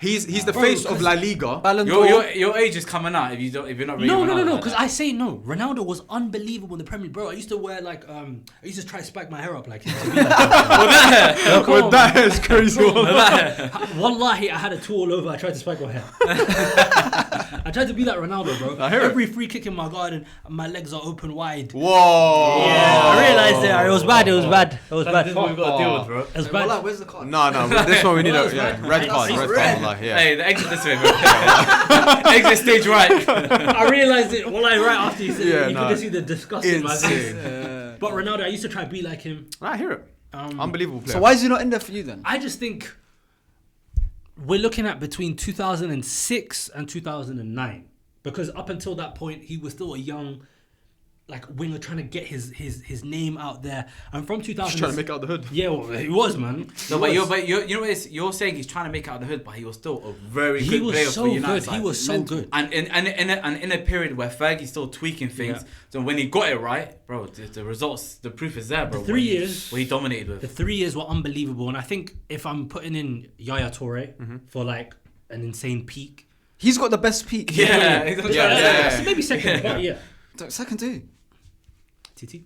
He's the Bro, face of 'cause- La Liga. Ballon d'Or. Your age is coming out if you're not really No, Ronaldo like because that. I say no. Ronaldo was unbelievable in the Premier League, bro. I used to wear like I used to try to spike my hair up like him. To be like, come Well, on, that is crazy. Wallahi, I had a tool all over. I tried to spike my hair. I tried to be like Ronaldo, bro. I hear it. Every free kick in my garden, my legs are open wide. Whoa. Yeah, I realized it. It was bad. It was bad. It was This bad. is what we've got to deal with, bro. It was Hey, bad. Wallah, where's the card? No. This one we need Well, a that's right. red card. It's Red red. card. Yeah. Hey, the exit this way, bro. Exit stage right. I realized it. Wallahi, right after you said Yeah, it, you nah. could just see the disgust in my face. Insane. But Ronaldo, I used to try to be like him. I hear it. Unbelievable player. So why is he not in there for you then? I just think we're looking at between 2006 and 2009 because up until that point he was still a young winger trying to get his name out there, and from 2000 Just trying to make out the hood. yeah, well, he was, man. No, He but was. you know what it is? You're saying he's trying to make it out of the hood, but he was still a very He good was player so for United. good. He was so good. And in a period where Fergie's still tweaking things, Yeah. so when he got it right, bro, the results, the proof is there, bro. The 3 years- what he dominated with. The 3 years were unbelievable, and I think if I'm putting in Yaya Toure for an insane peak, He's got the best peak. Yeah. Yeah. maybe second, but yeah. Second too. TT.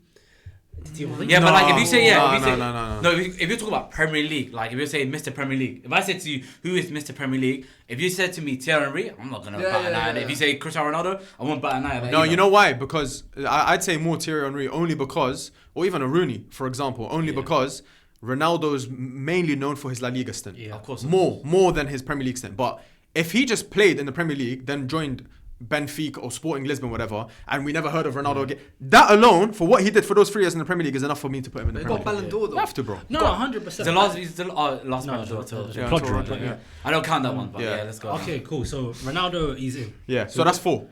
Yeah, but like if you say No. if you talk about Premier League, like if you're saying Mr. Premier League, if I said to you who is Mr. Premier League, if you said to me Thierry Henry, I'm not gonna bat an eye. If you say Cristiano Ronaldo, I won't bat an eye. No, you know why? Because I'd say more Thierry Henry only because, or even a Rooney, for example, only because Ronaldo's mainly known for his La Liga stint. Yeah. Of course. More than his Premier League stint. But if he just played in the Premier League, then joined Benfica or Sporting Lisbon, whatever, and we never heard of Ronaldo again, that alone, for what he did for those 3 years in the Premier League, is enough for me to put him in the He Premier got League. Ballon d'Or though. You have to, bro. No, 100%. He's the last No, Ballon d'Or till- Yeah, Plod until Road, Rodri, yeah. I don't count that one, but Yeah. yeah, let's go. Okay, cool. So Ronaldo, he's in. Yeah, so that's 4.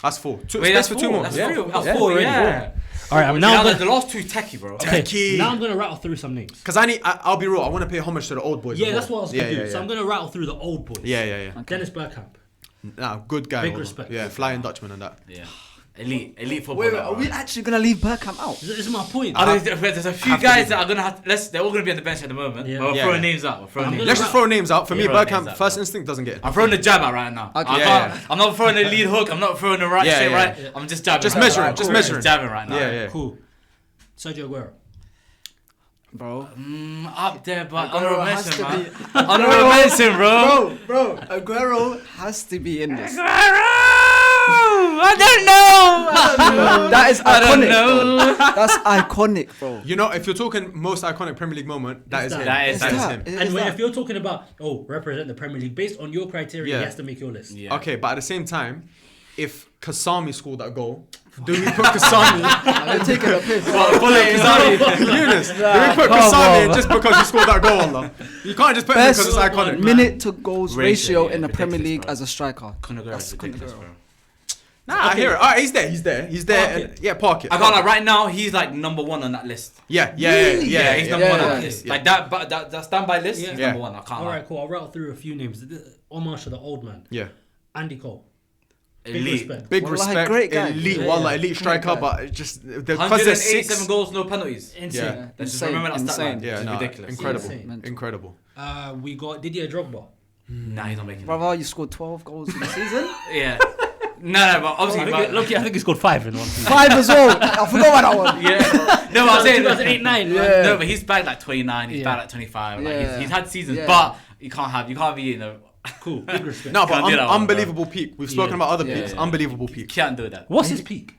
That's 4. Wait, that's for 4. 2 more. That's Yeah. 4. That's Yeah. 4, Already yeah. All right, I'm Now now. the last 2 techie, bro. Okay, Techie. now I'm gonna rattle through some names. Because I'll be real, I want to pay homage to the old boys. Yeah, as that's what I well. was gonna do. So I'm gonna rattle through the old boys. Yeah. Dennis Bergkamp. Nah, good guy. Big although. respect. Yeah, Flying Dutchman and that. Yeah. Elite football. Wait, are we actually gonna leave Bergkamp out? This is my point. There's a few have to guys be. that are gonna have. They're all gonna be on the bench at the moment. Yeah. But we're Yeah, throwing yeah. names out. We're throwing I'm names. gonna Let's just throw names out. For me, Yeah, throw names Bergkamp, out, first bro. instinct doesn't get it. I'm throwing the jab out right now. Okay. I'm not throwing the lead hook. I'm not throwing the right Yeah, shit yeah. right. Yeah. I'm just jabbing. Just right measuring, now. just Cool. measuring. Jabbing right now. Yeah. Cool. Sergio Aguero. Bro. Up there, but Aguero honorable has mention, to man. be- Honorable mention, bro. Bro, Aguero has to be in this. I don't know. That is I don't iconic. know. Bro. That's iconic, bro. You know, if you're talking most iconic Premier League moment, that is It's him. that. That is That is that. him. Is And that- if you're talking about represent the Premier League based on your criteria, Yeah. he has to make your list. Yeah. Okay, but at the same time, if Kasami scored that goal, do we put Kasami? They're taking a piss. Eunice, do we put Kasami in just because he scored that goal? Allah? You can't just put him because Best it's iconic. minute to goals ratio yeah, in the Premier ridiculous, League bro. as a striker. Conor Gallagher is That's ridiculous, Conor bro. Nah, I hear it. Alright, he's there. Park And, yeah, park it. I can't like right now. He's like number 1 on that list. Yeah. He's number 1 on yeah. that list. Yeah. Like that standby list. Yeah. He's Yeah. number 1. I can't. All lie. right, cool. I'll rattle through a few names. Omar the old man. Yeah. Andy Cole. Big Elite. respect. Big Wallahi, respect. great guy. Elite, Yeah. wallah, elite Great striker, guy. but it just because there's 187 6. goals, no penalties. Insane. Yeah. Let's just Insane, remember that stat insane. line. Yeah, It's nah, ridiculous. incredible, Insane. incredible. We got Didier Drogba. Nah, he's not making it. Brother, you scored 12 goals in the season. Yeah. No, but obviously. I think he scored 5 in one season. 5 as well. I forgot about that one. Yeah. No, but I'm saying. 2008-9. Yeah. No, but he's back like 29. He's Yeah. back like 25. Like Yeah. he's had seasons, Yeah. but you can't be Cool. Big respect. No, but Can't do that one, unbelievable peak. We've spoken Yeah. about other Yeah, peaks. yeah. Unbelievable peak. can't do that. What's his peak?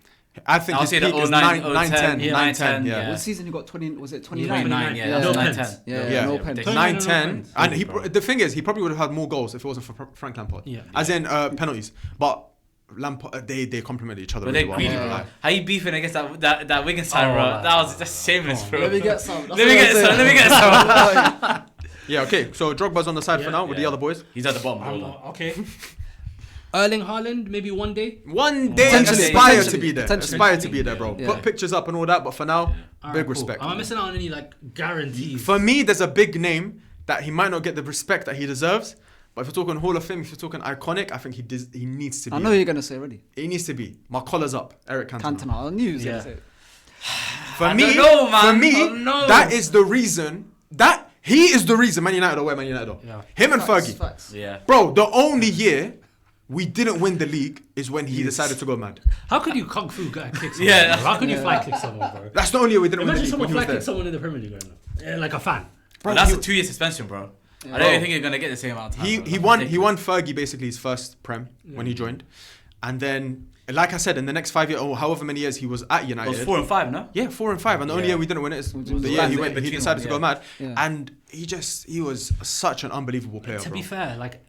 I think I'll his say peak the is 09, 9, 10, 10, 9, 10, yeah. yeah. What season you got 20? Was it 29, 29? Yeah, No that's pens. 9-10. Yeah, Yeah. no Yeah. pen. Ridiculous. 9, no 10, pens. and Bro. the thing is, he probably would have had more goals if it wasn't for Frank Lampard. Yeah. As in penalties, but Lampard they complement each other But really they're well. greedy, Yeah. bro. How you beefing against that Wigan side, Oh, bro? man. That was just shameless, bro. Let me get some. Let me get some. Yeah, okay. So Drogba's on the side for now with the Yeah. other boys. He's at the bottom, I'm bro. not- okay. Erling Haaland, maybe one day. One day Potentially, aspire to potentially, be there. potentially. Aspire to be there, bro. Yeah. Put pictures up and all that, but for now, All big right, cool. respect. Am I missing out on any like guarantees? For me, there's a big name that he might not get the respect that he deserves. But if you're talking Hall of Fame, if you're talking iconic, I think he needs to be. I know who you're going to say already. He needs to be. My collar's up. Eric Cantona. Cantona. I knew he was going Yeah. to say it. For I me, don't know, man. for me, I don't know. that is the reason. That he is the reason Man United are where Man United are. Yeah. Him and Facts, Fergie. facts. Yeah. Bro, the only year we didn't win the league is when he decided to go mad. How could you kung fu guy kick someone? Yeah. bro? How could you fly kick someone, bro? That's the only year we didn't win the Imagine league someone when he fly was kick there. someone in the Premier League right now. Yeah, like a fan. Bro, that's he- a 2-year suspension, bro. Yeah. I don't even think you're gonna get the same amount of time. He bro. he That's won he ridiculous. won Fergie basically his first Prem when he joined, and then like I said, in the next 5 years or however many years he was at It United. was 4 and 5, no? Yeah, 4 and 5, and the only Yeah. year we didn't win it is Was the the year last he in went. He between decided them, to go mad, Yeah. and he was such an unbelievable player. To bro. be fair, like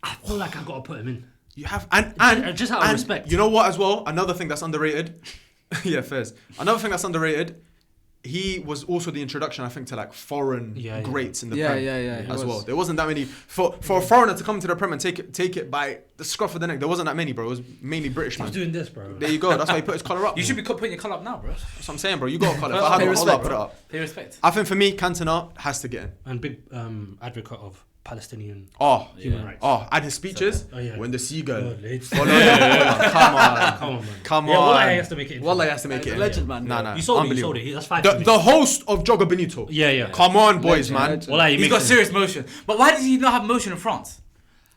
I feel like I gotta put him in. You have and Just out of and respect. You know what? As well, another thing that's underrated. Yeah, fairs. Another thing that's underrated. He was also the introduction, I think, to like foreign Yeah, yeah. greats in the Yeah, Prem yeah, yeah, he as was. well. There wasn't that many for a foreigner to come to the Prem and take it by the scruff of the neck. There wasn't that many, bro. It was mainly British Stop man. doing this, bro. There you go. That's why he put his collar up. You should be putting your colour up now, bro. That's what I'm saying, bro. You got a collar. If I had Pay a collar, I'll respect, put it bro. up. Pay respect. I think for me, Cantona has to get in. And big advocate of Palestinian Oh, human Yeah. rights. oh, and his speeches Oh, yeah. when the seagull. Oh, it's- Come on, Come on, man. come Yeah, on. Wallah has to make it. Wallah has to make He's it. a legend, man. Nah. You sold it. You Unbelievable. sold it. That's 5 The, for me. the host of Joga Benito. Yeah. Come on, boys, Legend, man. legend. Wallah, you He's make got sense. serious motion. But why does he not have motion in France?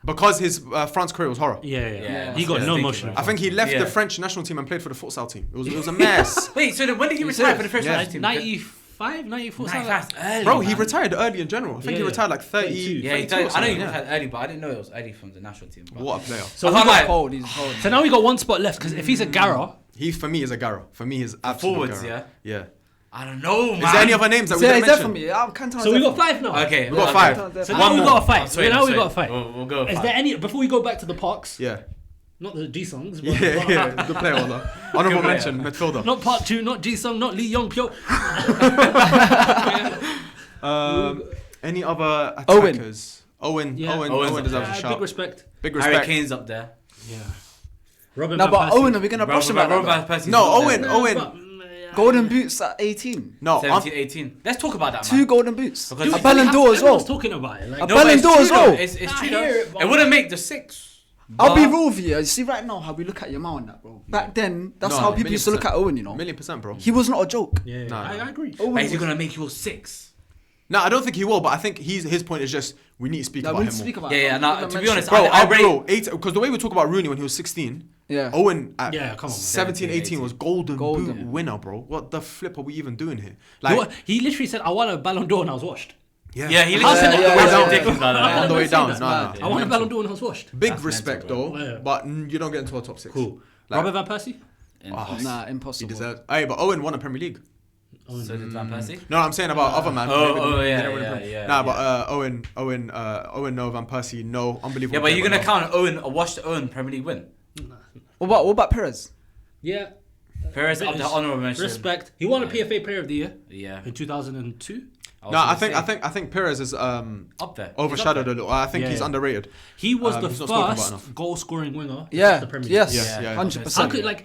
because his France career was horror. Yeah. He got Yeah. no Thinking, motion. bro. I think he left Yeah. the French national team and played for the futsal team. It was a mess. Wait, so then when did he retire for the French national team? 95, 94, something like that. Early, Bro, he man. retired early in general. I think he Yeah. retired like 30. 32. Yeah, he 32 died, or I know something, he yeah. retired early, but I didn't know it was early from the national team. But What a player. So, I we can't got, lie. Cold, he's cold. so now we got one spot left because if he's a Gara, He, for me, is a Gara. For me, he's absolute forwards, Gara. Yeah. I don't know, man. Is there any other names that we Yeah, didn't he's mention? definitely. I'm Cantona. so we got 5 now. Okay, We got okay. 5. So One now we more. got a fight. I'm So sweating, now I'm we got a sweating. fight. We'll go. Is five. there any before we go back to the Parks? Yeah. Not the G songs. But, Yeah. Good player, Ola. Honorable player. mention, midfielder. Not Part 2, not G song, not Lee Young Pyo. Any other Owen. attackers? Owen. Yeah. Owen deserves a Big shout. respect. Big Harry respect. Kane's up there. Yeah. Robin No, van but Persie. Owen, are we gonna brush him Robert about that? Persie's No, up Owen. there. Owen. Golden boots at 18. No, 17, 18. Let's talk about that, 2 man. golden boots. Because A Ballon d'Or as well. Everyone's talking about it. Like, A No, but Ballon it's d'Or true as though. well. It's I true hear though. it, but- It wouldn't make the 6. I'll be but- real with you. You see right now how we look at Yamal and that, bro. Back then, that's No, how people used to look at 1,000,000%. Owen, you know. 1,000,000%, bro. He was not a joke. yeah, Nah, I nah. agree. Owen But is he was- gonna make you 6? No, I don't think he will, but I think his point is just we need to speak Like, about we him need to more. speak about Yeah, it. yeah, Don't nah, even to be mention honest, it. Bro, I rate- bro, because the way we talk about Rooney when he was 16, Yeah. Owen at Yeah, come on. 17, 18 was golden Golden. boot winner, bro. What the flip are we even doing here? You know what? He literally said, I want a Ballon d'Or and I was washed. Yeah, he How literally can said I- that. yeah, That's yeah, ridiculous, yeah. like How that. can On the I way say down, that? no. I want a Ballon d'Or and I was washed. Big That's respect, mental, though, Yeah. but you don't get into our top 6. Cool. Like- Robert van Persie? Nah, He impossible. deserves. Hey, but Owen won a Premier League. So did Van Persie? No, I'm saying about other man. Oh, They yeah, didn't win a yeah, Premier- yeah, Nah, yeah. but Owen, no, Van Persie, no, unbelievable. Yeah, but player, you're gonna no. count Owen, a washed Owen Premier League win. What about Perez? Yeah. Perez up there, honourable mention. Respect. He won a PFA Player of the Year Yeah. in 2002. No, I think Perez is Up there. overshadowed a little. I think Yeah, he's yeah. underrated. He was the he's not spoken about first enough. goal-scoring winger. Yeah. across the Premier League. Yes. Yeah, yeah. 100%. How could like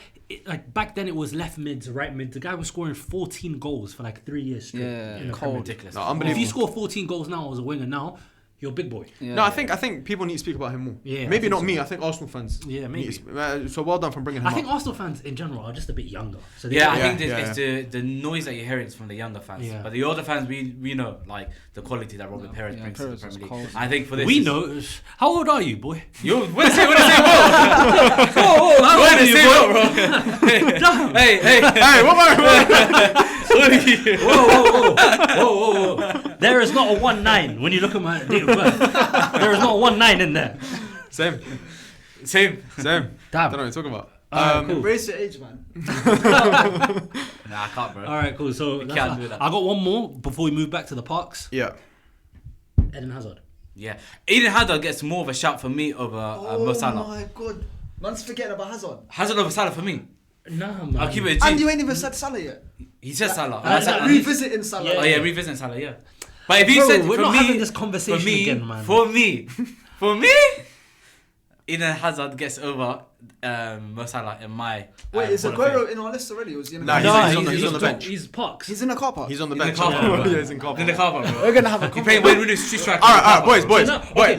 back then it was left mids, right mids. The guy was scoring 14 goals for like 3 years straight. Yeah, in the cold. Premier League. Ridiculous. No, If unbelievable. you score 14 goals now as a winger now, you're a big boy. Yeah. No, I think people need to speak about him more. Yeah, I maybe think not so. me. I think Arsenal fans. Yeah, need maybe. to so well done for bringing him I think up. Arsenal fans in general are just a bit younger. So they Yeah, I Yeah, think yeah, it's the noise that you're hearing is from the younger fans. Yeah. But the older fans, we know like the quality that Robert Perez yeah, brings Perez to the is Premier cold. League. I think for this, we is- know. How old are you, boy? You what is it? What is it? Whoa, How what old are is you, it, boy? bro? Hey, Hey, what am I? Whoa. There is not a 1-9 when you look at my date of birth. There is not a 1-9 in there. Same. Same. Damn. Damn. Don't know what you're talking about. Alright, cool. Embrace your age, man. Nah, I can't, bro. All right, cool. So You that's can't do that. I got one more before we move back to the Parks. Yeah. Eden Hazard. Yeah, Eden Hazard gets more of a shout for me over Mo Salah. my god. Man's forgetting about Hazard. Hazard over Salah for me. Nah, man. I'll keep it a G. And you ain't even said Salah yet. He said Salah. I I said- like Revisiting Salah. Yeah. Oh yeah, revisiting Salah. Yeah, but if you Bro, said we're for not me, having this conversation for me, again, man. for me, Eden Hazard gets over Mo Salah in my. Wait, is Hall of Fame. Aguero in our list already? Or is he in the Nah, car? he's on the bench. He's Parks. He's in the car park. He's on the In the bench. car park, bro. Yeah, he's in car In the park. car park, bro. We're gonna have a He playing conversation. Wayne Rooney's street striker. All right, boys. So now- Wait, okay,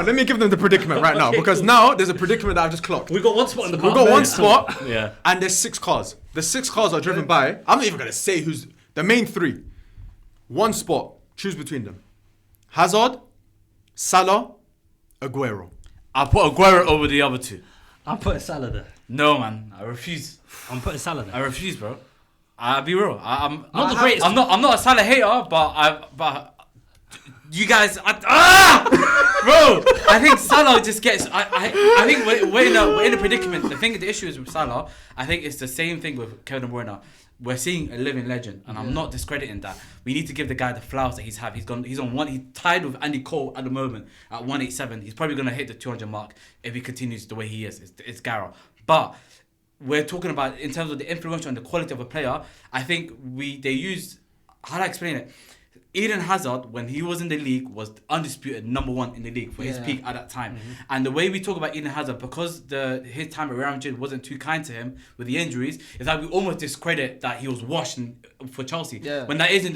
let me give them the predicament right now Okay, because cool. now there's a predicament that I've just clocked. We got one spot in the car. We've got one Yeah. spot, Yeah. and there's 6 cars. The 6 cars are driven by. I'm not even gonna say who's the main 3. One spot. Choose between them. Hazard, Salah, Aguero. I'll put Aguero over the other two. I'm putting Salah there. No, man, I refuse. I'm putting Salah there. I refuse, bro. I'll be real. I'm Not the greatest. I'm not a Salah hater, but you guys, bro. I think Salah just gets. I think we're in a predicament. The issue is with Salah. I think it's the same thing with Kevin De Bruyne. We're seeing a living legend, and I'm not discrediting that. We need to give the guy the flowers that he's had. He's on one. He's tied with Andy Cole at the moment at 187. He's probably gonna hit the 200 mark if he continues the way he is. It's Gara, but we're talking about in terms of the influence and the quality of a player. I think they used. How do I explain it? Eden Hazard, when he was in the league, was undisputed #1 in the league for his Yeah. peak at that time. And the way we talk about Eden Hazard, because his time at Real Madrid wasn't too kind to him with the injuries, is that we almost discredit that he was washed for Chelsea. Yeah. When that isn't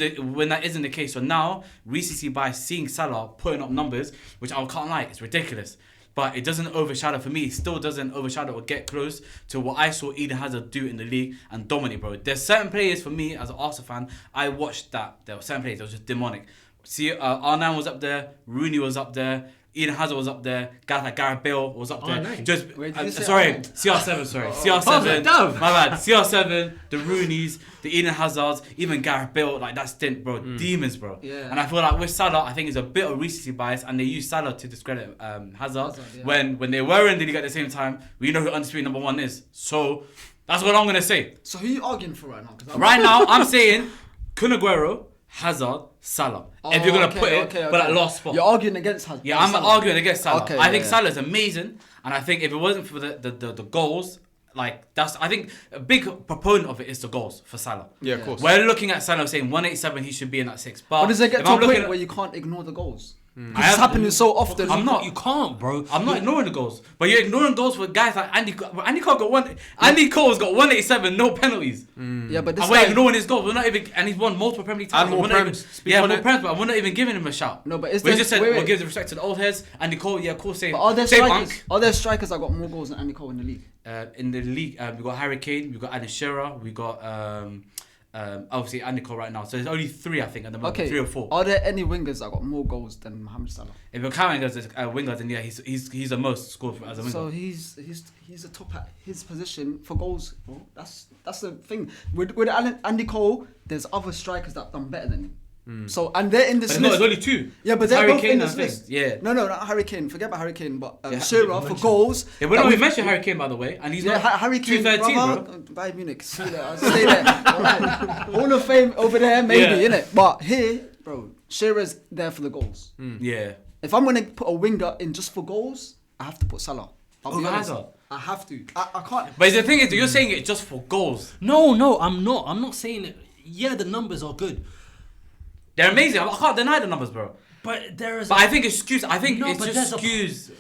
the case. So now, recency bias, seeing Salah putting up numbers, which I can't lie, it's ridiculous. But it doesn't overshadow, for me, it still doesn't overshadow or get close to what I saw Eden Hazard do in the league and dominate, bro. There's certain players, for me, as an Arsenal fan, I watched that. There were certain players that was just demonic. See, R9 was up there, Rooney was up there, Eden Hazard was up there. Guys like Gareth Bale was up there. nice. Just Wait, did you say sorry, nine? CR7. Sorry, Pause CR7. it down. My bad. CR7, the Rooneys, the Eden Hazards, even Gareth Bale. Like that stint, bro. Demons, bro. Yeah. And I feel like with Salah, I think it's a bit of recency bias, and they use Salah to discredit Hazard. yeah. When they were in the league at the same time, we know who undisputed number 1 is. So that's what I'm gonna say. So who are you arguing for right now? 'Cause I'm- Right now, I'm saying Kun Aguero, Hazard, Salah. if you're gonna put it for that last spot. You're arguing against Hazard. Yeah, I'm arguing against Salah. Okay, I think yeah. Salah's amazing, and I think if it wasn't for the goals, like I think a big proponent of it is the goals for Salah. Yeah, of course. We're looking at Salah saying 187, he should be in that 6. But does it get if to a I'm looking point at- where you can't ignore the goals? I It's have- happening so often. I'm not. You can't, bro. I'm not ignoring the goals, but you're ignoring goals for guys like Andy Cole got one. Andy Cole's got 187, no penalties. Yeah, but this And we're guy. ignoring his goals. We're not even, and he's won multiple Premier League titles. more We're not Prems. even- Speak Yeah, on more it. Prems, but we're not even giving him a shout. No, but is we there- just said wait, we'll wait. give the respect to the old heads. Andy Cole, yeah, of course, same. But are there same strikers? Unk. Are there strikers that got more goals than Andy Cole in the league? In the league, we got Harry Kane, we got Alan Shearer, we got obviously Andy Cole right now. So there's only 3, I think, at the moment. Okay. 3 or 4. Are there any wingers that got more goals than Mohamed Salah? If you're counting as a winger, then yeah, he's the most scored as a winger. So he's a top at his position for goals. Bro. That's the thing. With Andy Cole, there's other strikers that have done better than him. So and they're in this But no, list. there's only 2. Yeah, but It's they're Harry both Kane in and this thing. list. Yeah. No, not Harry Kane. Forget about Harry Kane, but Yeah, Shearer you for mentioned- goals. Yeah, we that don't even we've- mention Harry Kane, by the way, and he's Yeah, not Harry Kane, 213, brother. bro. Bayern Munich. See that? I'll stay there. Alright. Hall of Fame over there, maybe, Yeah. innit? But here, bro, Shearer's there for the goals. Yeah. If I'm gonna put a winger in just for goals, I have to put Salah. I'll be Over honest. Hazard? I have to. I can't. But the thing is, you're saying it just for goals. No, I'm not. I'm not saying it. Yeah, the numbers are good, They're amazing. I can't deny the numbers, bro. but there is. But I think it's skews. I think No, it's but just there's a- skews.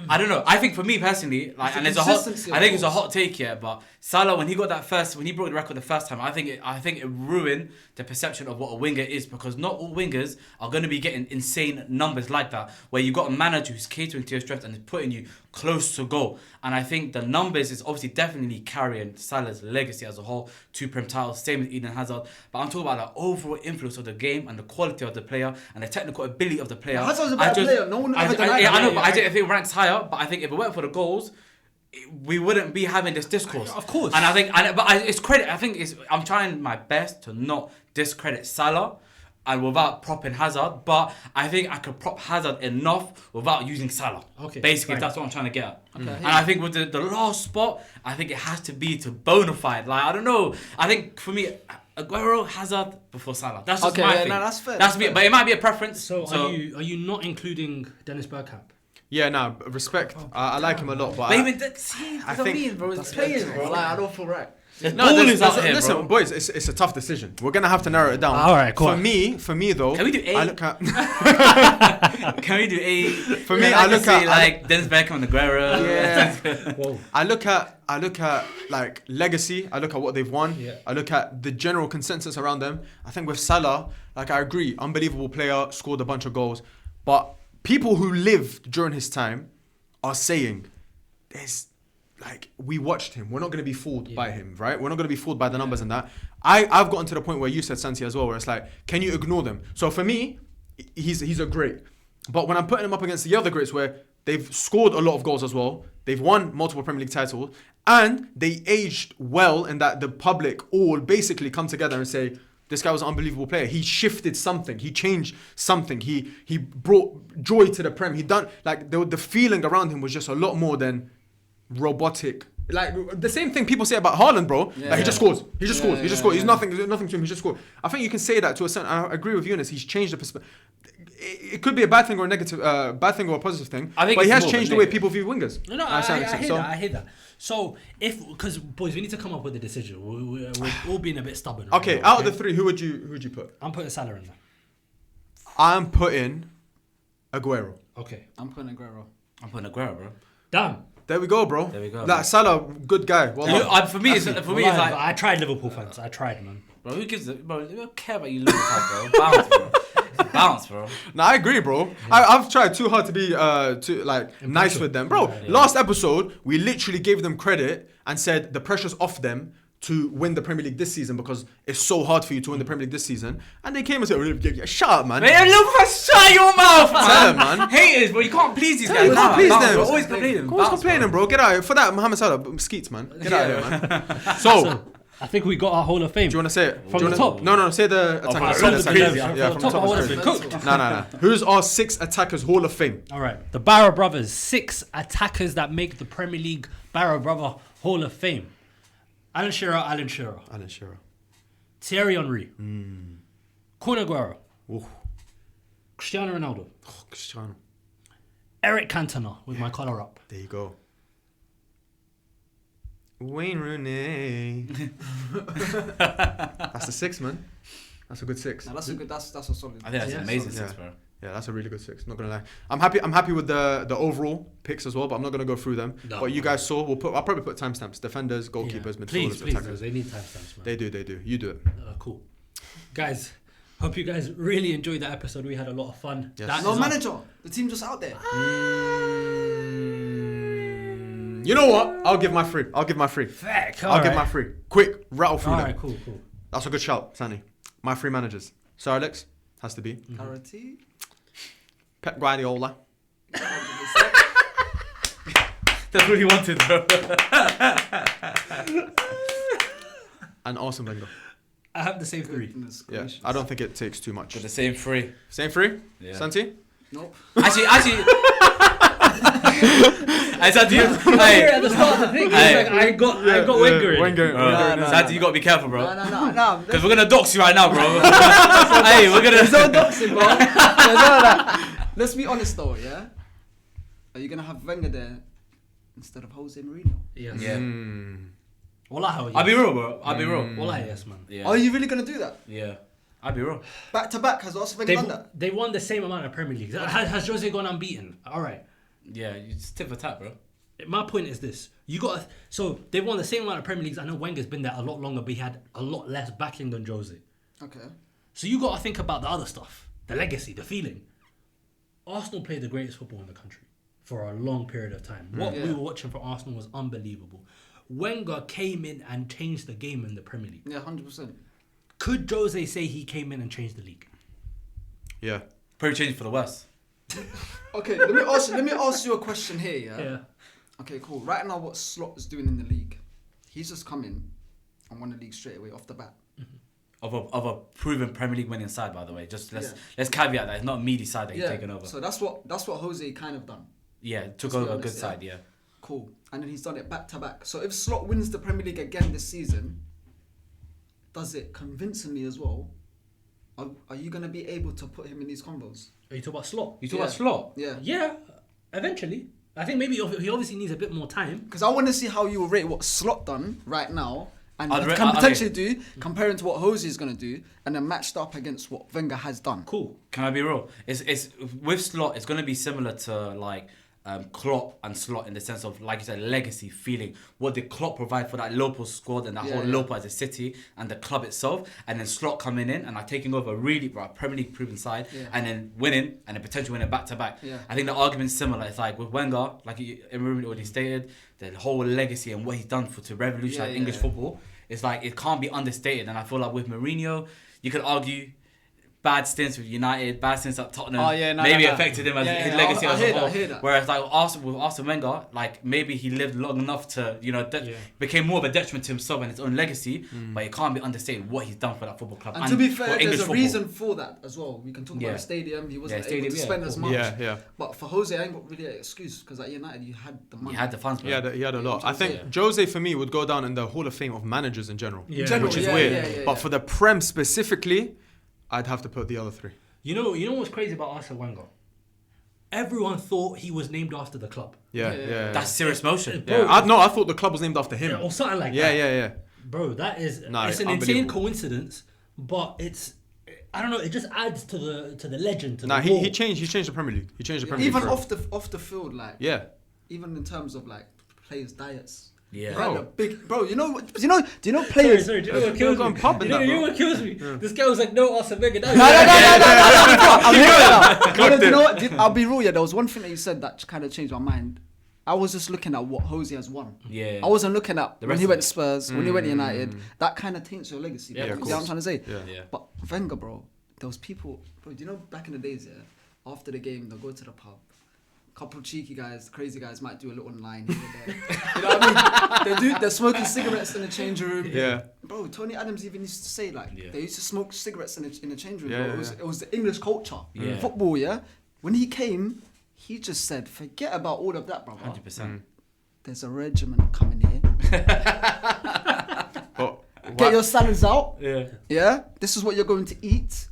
I don't know. I think for me personally, like, It's and the it's a hot. consistency of I think it's a goals. hot take here, but Salah when he broke the record the first time, I think it ruined the perception of what a winger is, because not all wingers are going to be getting insane numbers like that, where you got a manager who's catering to your strengths and is putting you close to goal. And I think the numbers is obviously definitely carrying Salah's legacy as a whole. 2 Prem titles, same as Eden Hazard. But I'm talking about the overall influence of the game and the quality of the player and the technical ability of the player. Hazard's a better player. No one will ever deny Yeah, that. I know, but Yeah, I think it ranks higher. But I think if it weren't for the goals, we wouldn't be having this discourse. Of course. And I think, it's credit. I think I'm trying my best to not discredit Salah, and without propping Hazard. But I think I could prop Hazard enough without using Salah. Okay, Basically, fine. that's what I'm trying to get at. Okay, And I think with the last spot, I think it has to be to bona fide. Like, I don't know. I think for me, Aguero, Hazard before Salah. That's just Okay, my yeah, thing. no, that's fair, That's that's me. fair. But it might be a preference. So are you not including Dennis Bergkamp? Yeah, nah, respect. I like him a lot, but But even see, I I think- mean, bro, it's players, bro. Like, I don't feel right. There's no, ballers out here, listen, bro. boys, it's a tough decision. We're gonna have to narrow it down. All right, cool. For me though, Can we do A? I look at Can we do A? For me, I look at- like Dennis Beckham and Aguero. Yeah. Whoa. I look at like legacy. I look at what they've won. Yeah. I look at the general consensus around them. I think with Salah, like I agree, unbelievable player, scored a bunch of goals. But people who lived during his time are saying, "There's like we watched him. We're not going to be fooled by him, right? We're not going to be fooled by the numbers and that." I've gotten to the point where you said Santi as well, where it's like, can you ignore them? So for me, he's a great. But when I'm putting him up against the other greats, where they've scored a lot of goals as well, they've won multiple Premier League titles, and they aged well in that the public all basically come together and say, this guy was an unbelievable player. He shifted something. He changed something. He brought joy to the Prem. He done like the feeling around him was just a lot more than robotic. Like the same thing people say about Haaland, bro. Yeah. Like he just scores. He just scores. He just yeah, scores. He's yeah. nothing to him. He just scores. I think you can say that to a certain. I agree with Eunice. He's changed the perspective. It could be a bad thing or a negative, bad thing or a positive thing. I think but he it's has more of a changed the way negative. people view wingers. No, I hear that. So because boys, we need to come up with a decision. We're all being a bit stubborn. right Okay, now, out of the three, who would you put? I'm putting Salah in there. I'm putting Aguero. Okay. I'm putting Aguero. I'm putting Aguero, bro. Damn. There we go, bro. There we go, Like man. Salah, good guy. Well, For me, it's Wallahi, like, I tried Liverpool fans. I tried, man. bro, who gives it? Bro, they don't care about you, Liverpool, bro. Bounce, bro. Bounce, bro. Nah, I agree, bro. I've tried too hard to be nice with them, bro. Yeah. Last episode, we literally gave them credit and said the pressure's off them to win the Premier League this season because it's so hard for you to win the Premier League this season. And they came and said, shut up, man. Man, shut your mouth, Tell them, man. man. Haters, bro. You can't please these guys. You can't please them. We're always complaining. Always complaining, bro. Get out. For that, Mohamed Salah, skeets, man. Get out of here, man. So, I think we got our Hall of Fame. do you want to say it? From Do you the wanna- top? No, say the attackers. from Say the the crazy. attackers. Yeah, From from the the top, I top. wanna is be crazy. cooked. No. Who's our 6 attackers Hall of Fame? All right, the Barra brothers, 6 attackers that make the Premier League Barra brother Hall of Fame. Alan Shearer. Alan Shearer. Thierry Henry. Kun Aguero. Ooh. Cristiano Ronaldo. Oh, Cristiano. Eric Cantona with my collar up. There you go. Wayne Rooney. That's the 6, man. That's a good 6. Now that's a good. That's a solid. I think that's Yeah, an amazing solid. 6, bro. Yeah, that's a really good 6. Not gonna lie. I'm happy with the overall picks as well, but I'm not gonna go through them. No. What you guys saw, I'll probably put timestamps. Defenders, goalkeepers, Yeah. midfielders, Please, attackers. they need timestamps, man. They do. You do it. Cool. Guys, hope you guys really enjoyed that episode. We had a lot of fun. Yes. That No is our- manager. The team just out there. You know what? I'll give my free. Feck, I'll give alright. my free. Quick, rattle through them. Alright, cool. That's a good shout, Sanny. My 3 managers. Sir Alex has to be. Carity. Pep Guardiola. That's what he wanted, bro. And Arsene Wenger. I have the same 3. Goodness Yeah, gracious. I don't think it takes too much. With the same 3. Same 3? Yeah. Santi? Nope. Actually. I said to you, hey, At the start of the thing, Hey. like, I got Wenger in. Wenger. No. Santi, you gotta be careful, bro. No. Because we're gonna dox you right now, bro. Hey, we're There's no gonna. doxing, bro. There's no that. Let's be honest though, yeah. Are you gonna have Wenger there instead of Jose Mourinho? Yes. Yeah. Wallahi, I'll be real, bro. I'll be real. Wallahi, yes, man. Yeah. Are you really gonna do that? Yeah. I'll be real. Back to back, has Arsene Wenger done that? They won the same amount of Premier Leagues. Has Jose gone unbeaten? All right. Yeah, you just tip for tap, bro. My point is this: so they won the same amount of Premier Leagues. I know Wenger's been there a lot longer, but he had a lot less backing than Jose. Okay. So you got to think about the other stuff, the legacy, the feeling. Arsenal played the greatest football in the country for a long period of time. What we were watching for Arsenal was unbelievable. Wenger came in and changed the game in the Premier League. Yeah, 100%. Could Jose say he came in and changed the league? Yeah. Probably changed for the worse. Okay, let me ask you a question here, yeah? Okay, cool. Right now, what Slot is doing in the league, he's just come in and won the league straight away off the bat. Of a proven Premier League winning side, by the way. Just let's caveat that it's not a meaty side that he's taken over. So that's what Jose kind of done. Yeah, took Let's be over a honest, good yeah. side, yeah. Cool. And then he's done it back to back. So if Slot wins the Premier League again this season, does it convincingly as well? Are you gonna be able to put him in these combos? Are you talking about Slot? You talk about Slot? Yeah. Yeah, eventually. I think maybe he obviously needs a bit more time. Because I want to see how you will rate what Slot done right now, and I'd can rate- potentially do comparing to what Jose is gonna do, and then matched up against what Wenger has done. Cool. Can I be real? It's with Slot, it's gonna be similar to like Klopp and Slot in the sense of, like you said, legacy, feeling. What did Klopp provide for that Liverpool squad and that whole Liverpool as a city and the club itself, and then Slot coming in and like taking over a really Premier League proven side, and then winning and then potentially winning back to back. I think the argument's similar. It's like with Wenger, like Emery already stated, the whole legacy and what he's done to revolutionize English football. It's like it can't be understated, and I feel like with Mourinho, you could argue bad stints with United, bad stints at Tottenham, maybe affected him as his legacy as a whole. Whereas like with Arsene Wenger, like maybe he lived long enough to, became more of a detriment to himself and his own legacy, but it can't be understated what he's done for that football club. And to be fair, for there's a football. reason for that as well. We can talk about the stadium. He wasn't able to spend as much. Yeah. But for Jose, I ain't got really an excuse because at United, you had the money. You had the funds, bro. He had a lot. I think Jose for me would go down in the Hall of Fame of managers in general, Yeah. which is weird. But for the Prem specifically, I'd have to put the other 3. You know what's crazy about Arsene Wenger? Everyone thought he was named after the club. Yeah. That's serious motion. Yeah. I thought the club was named after him. Or something like that. Yeah. Bro, that is No, it's an insane unbelievable. coincidence, but I don't know, it just adds to the legend. To Nah, the he changed the Premier League. He changed the Premier Even League. off the field, like even in terms of like players' diets. Yeah. Bro, you know players. Sorry, do you know what kills go me? and pub in You know that, bro. what kills me? This guy was like, no, Arsene Wenger. No, I'm here now. Clocked You know it. what? I'll be real. Yeah, there was one thing that you said that kind of changed my mind. I was just looking at what Jose has won. Yeah. I wasn't looking at The when rest he of went it. to Spurs, when he went to United. That kind of taints your legacy. Yeah, bro. of You know what I'm trying to say? Yeah. But Wenger, bro, there was people, bro, do you know back in the days, yeah, after the game, they'll go to the pub. Couple of cheeky guys, crazy guys might do a little line here and there. You know what I mean? They're smoking cigarettes in the change room. Yeah. Bro, Tony Adams even used to say like Yeah. they used to smoke cigarettes in the change room. Yeah, bro. yeah. It was the English culture. Yeah. Football, yeah. When he came, he just said, forget about all of that, brother. 100%. There's a regiment coming here. But Get your salads out. Yeah. Yeah, this is what you're going to eat,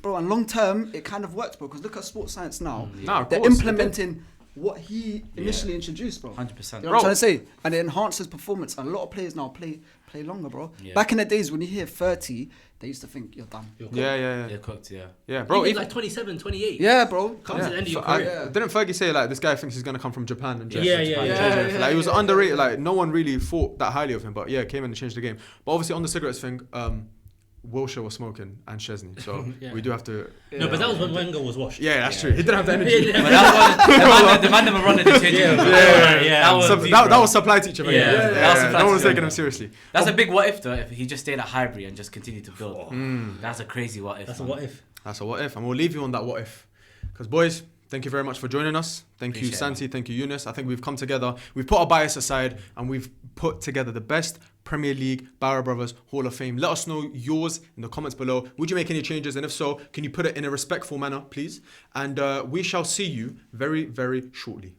bro. And long term, it kind of works, bro. Because look at sports science now. Nah, of They're course, implementing what he initially introduced, bro. 100%. You know what Bro. I'm trying to say? And it enhances performance. And a lot of players now play longer, bro. Yeah. Back in the days when you hear 30, they used to think you're done. yeah, They're cooked, yeah. yeah, bro. Even even- like 27, 28. Yeah, bro. Comes to the end of your I- career. Didn't Fergie say like this guy thinks he's gonna come from Japan and just Yeah, change yeah, everything? yeah. Like he was Yeah, underrated. yeah. Like no one really thought that highly of him, but yeah, came in and changed the game. But obviously on the cigarettes thing, Wilshere was smoking and Chesney, so Yeah. we do have to. No, but that was when Wenger was washed. Yeah, that's true. He didn't have the energy. But that was the man never running the changing room. Yeah. That was, So deep, that bro. was supply teacher. Man. Yeah, that was supply no one was teacher, taking bro. him seriously. That's a big what if though. If he just stayed at Highbury and just continued to build, that's a crazy what if. That's a man. what if. That's a what if, and we'll leave you on that what if. Because boys, thank you very much for joining us. Thank you, Appreciate it, Santi. Thank you, Eunice. I think we've come together. We've put our bias aside, and we've put together the best Premier League Barra Brothers Hall of Fame. Let us know yours in the comments below. Would you make any changes? And if so, can you put it in a respectful manner, please? And we shall see you very, very shortly.